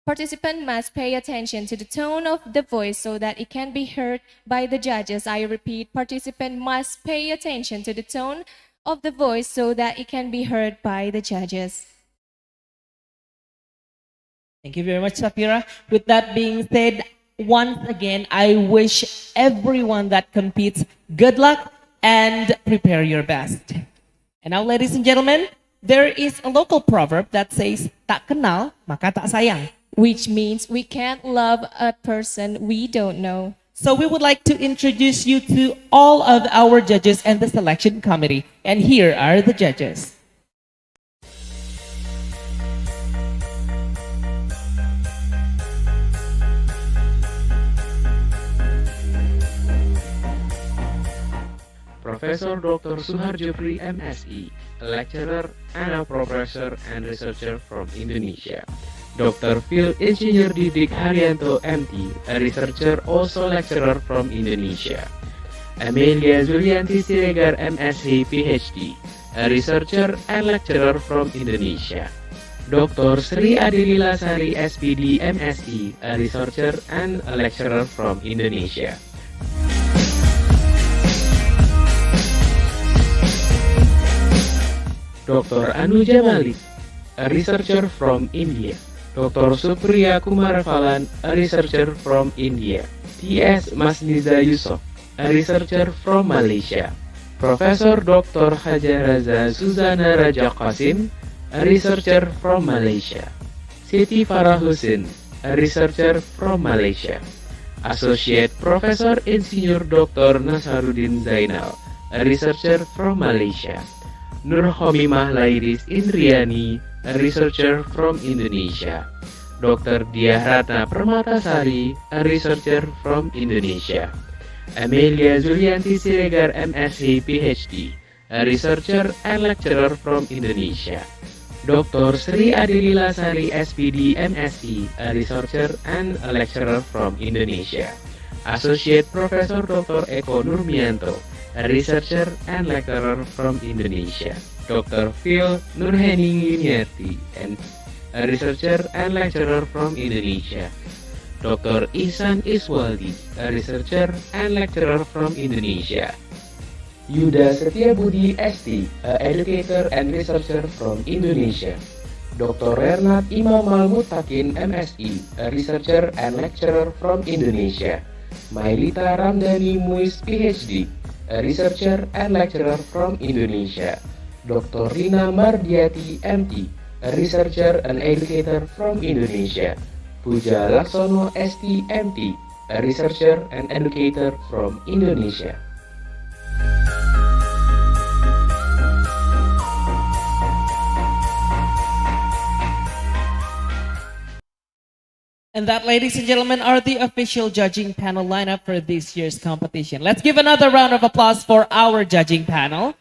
Participant must pay attention to the tone of the voice so that it can be heard by the judges. I repeat, participant must pay attention to the tone of the voice so that it can be heard by the judges. Thank you very much, Safira. With that being said, once again, I wish everyone that competes good luck and prepare your best. And now, ladies and gentlemen, there is a local proverb that says, tak kenal, maka tak sayang. Which means we can't love a person we don't know. So we would like to introduce you to all of our judges and the selection committee. And here are the judges. Professor Dr. Suharjopri MSI, a lecturer and a professor and researcher from Indonesia. Dr. Phil Engineer Didik Haryanto MT, a researcher also lecturer from Indonesia. Amelia Zulianti Siregar MSc PhD, a researcher and lecturer from Indonesia. Dr. Sri Adilila Sari SPD MSc, a researcher and a lecturer from Indonesia. Dr. Anuja Malik, a researcher from India. Dr. Supriya Kumarapalan, a researcher from India. T.S. Masniza Yusof, a researcher from Malaysia. Professor Dr. Hajaraza Suzana Raja Qasim, a researcher from Malaysia. Siti Farah Hussein, a researcher from Malaysia. Associate Professor Insinyur Dr. Nasaruddin Zainal, a researcher from Malaysia. Nur Homimah Lairis Indriani, a researcher from Indonesia. Dr. Diah Ratna Permatasari, a researcher from Indonesia. Amelia Zulianti Siregar MSc PhD, a researcher and lecturer from Indonesia. Dr. Sri Adilila Sari SPD MSc, a researcher and a lecturer from Indonesia. Associate Professor Dr. Eko Nurmianto, a researcher and lecturer from Indonesia. Dr. Phil Nurhening Yuniarti, a researcher and lecturer from Indonesia. Dr. Ihsan Iswaldi, a researcher and lecturer from Indonesia. Yuda Setiabudi ST, a educator and researcher from Indonesia. Dr. Renat Imam Al-Mutakin MSI, a researcher and lecturer from Indonesia. Mailita Ramdhani Muiz PhD, a researcher and lecturer from Indonesia. Dr. Rina Mardiati MT, a researcher and educator from Indonesia. Puja Laksono ST MT, a researcher and educator from Indonesia. And that, ladies and gentlemen, are the official judging panel lineup for this year's competition. Let's give another round of applause for our judging panel.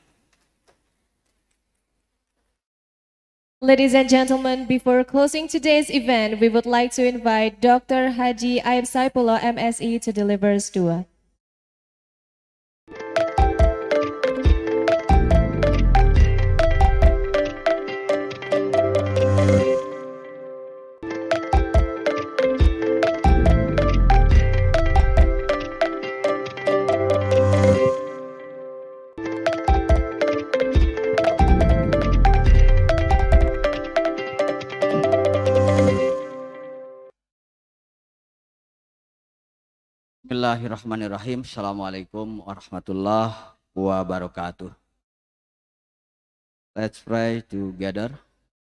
Ladies and gentlemen, before closing today's event, we would like to invite Dr. Haji Ayub Saipullah MSI to deliver his dua. Bismillahirrahmanirrahim. Assalamualaikum warahmatullahi wabarakatuh. Let's pray together.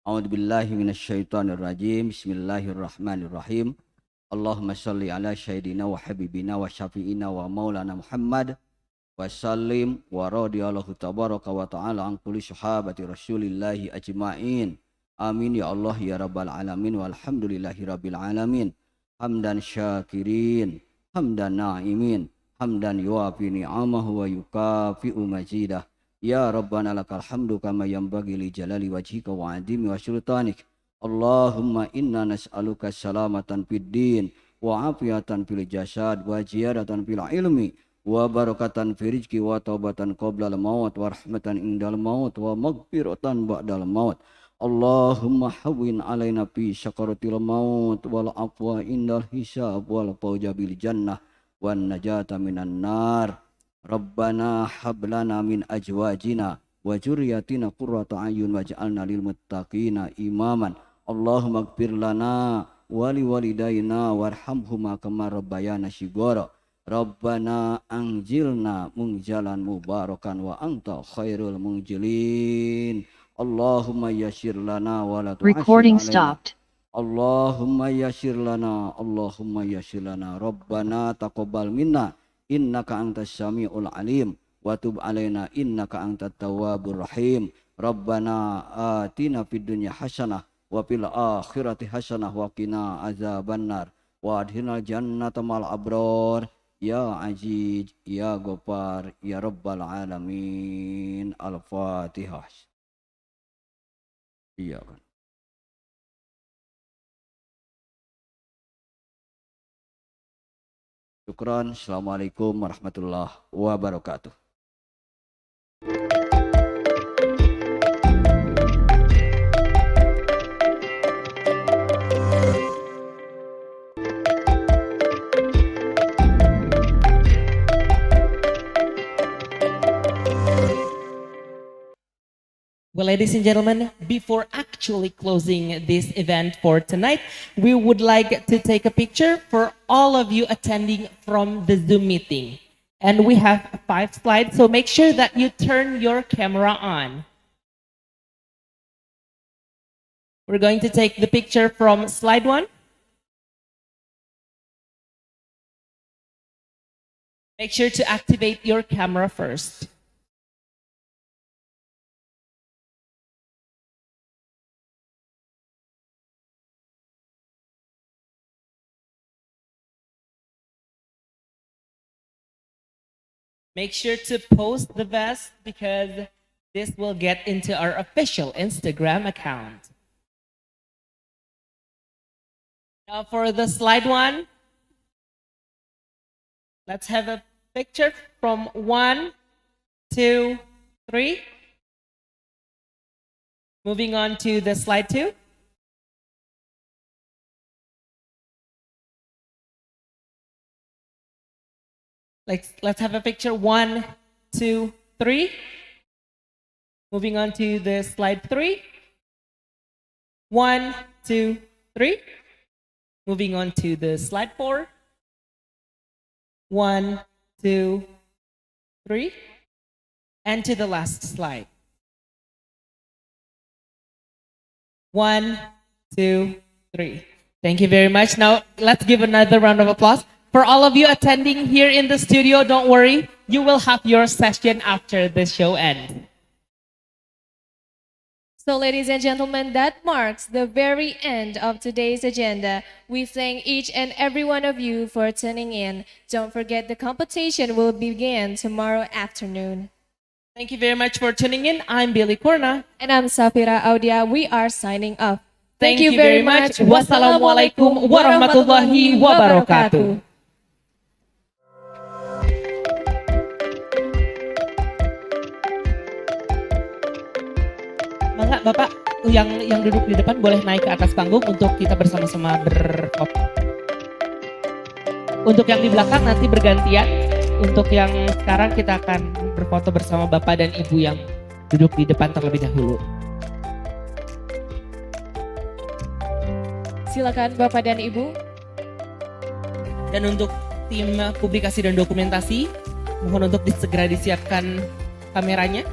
A'udzubillahi minasyaitonirrajim. Bismillahirrahmanirrahim. Allahumma shalli ala sayyidina wa habibina wa syafi'ina wa maulana Muhammad wa sallim wa radiyallahu tabaraka wa ta'ala an kulli sahabati rasulillahi ajma'in. Amin ya Allah ya rabbal alamin walhamdulillahi rabbil alamin. Hamdan syakirin, hamdan na'imin, hamdan yuafi ni'amahu wa yukafi'u majidah. Ya Rabbana lakal hamdu kama yanbaghi li jalali wajhika wa adimi wa sultanik. Allahumma inna nas'aluka salamatan fid din wa afiyatan fil jasad wa ziyadatan fil ilmi wa barakatan fi rizqi wa taubatan qabla al maut wa rahmatan indal maut wa maghfiratan ba'dal maut. Allahumma hawwin alaina fi sakaratil maut wal afwa indal hisab wal fawza bil jannah wan najata minan nar. Rabbana hab lana min azwajina wa dzurriyyatina qurrata a'yun waj'alna lil muttaqina imaman. Allahumma ighfir lana wa li walidayna warhamhuma kama rabbayana shighara. Rabbana anjilna munjalan mubarakan wa anta khairul munjilin. Allahumma yassir lana wa la tu'assir Recording alaina. stopped. Allahumma yassir lana, Allahumma yassir lana. Rabbana taqabbal minna innaka antas samiul alim wa tub alaina innaka antat tawwabur rahim. Rabbana atina fid dunya hasanah wa fil akhirati hasanah wa qina azabannar wa adkhilnal jannata mal abrar. Ya Aziz, ya Ghaffar, ya Rabbal alamin. Al-Fatihah. Iya kan. Syukran. Assalamualaikum warahmatullahi wabarakatuh. Well, ladies and gentlemen, before actually closing this event for tonight, we would like to take a picture for all of you attending from the Zoom meeting. And we have 5 slides, so make sure that you turn your camera on. We're going to take the picture from slide 1. Make sure to activate your camera first. Make sure to post the best because this will get into our official Instagram account. Now for the slide 1, let's have a picture from 1, 2, 3. Moving on to the slide 2. Let's have a picture 1, 2, 3. Moving on to the slide 3. 1, 2, 3. Moving on to the slide 4. 1, 2, 3. And to the last slide. 1, 2, 3. Thank you very much. Now let's give another round of applause. For all of you attending here in the studio, don't worry, you will have your session after the show ends. So ladies and gentlemen, that marks the very end of today's agenda. We thank each and every one of you for tuning in. Don't forget the competition will begin tomorrow afternoon. Thank you very much for tuning in. I'm Billy Korna. And I'm Safira Audia. We are signing off. Thank you very much. Wassalamualaikum warahmatullahi wabarakatuh. Mangga Bapak yang duduk di depan boleh naik ke atas panggung untuk kita bersama-sama berfoto. Untuk yang di belakang nanti bergantian. Untuk yang sekarang kita akan berfoto bersama Bapak dan Ibu yang duduk di depan terlebih dahulu. Silakan Bapak dan Ibu. Dan untuk tim publikasi dan dokumentasi, mohon untuk segera disiapkan kameranya.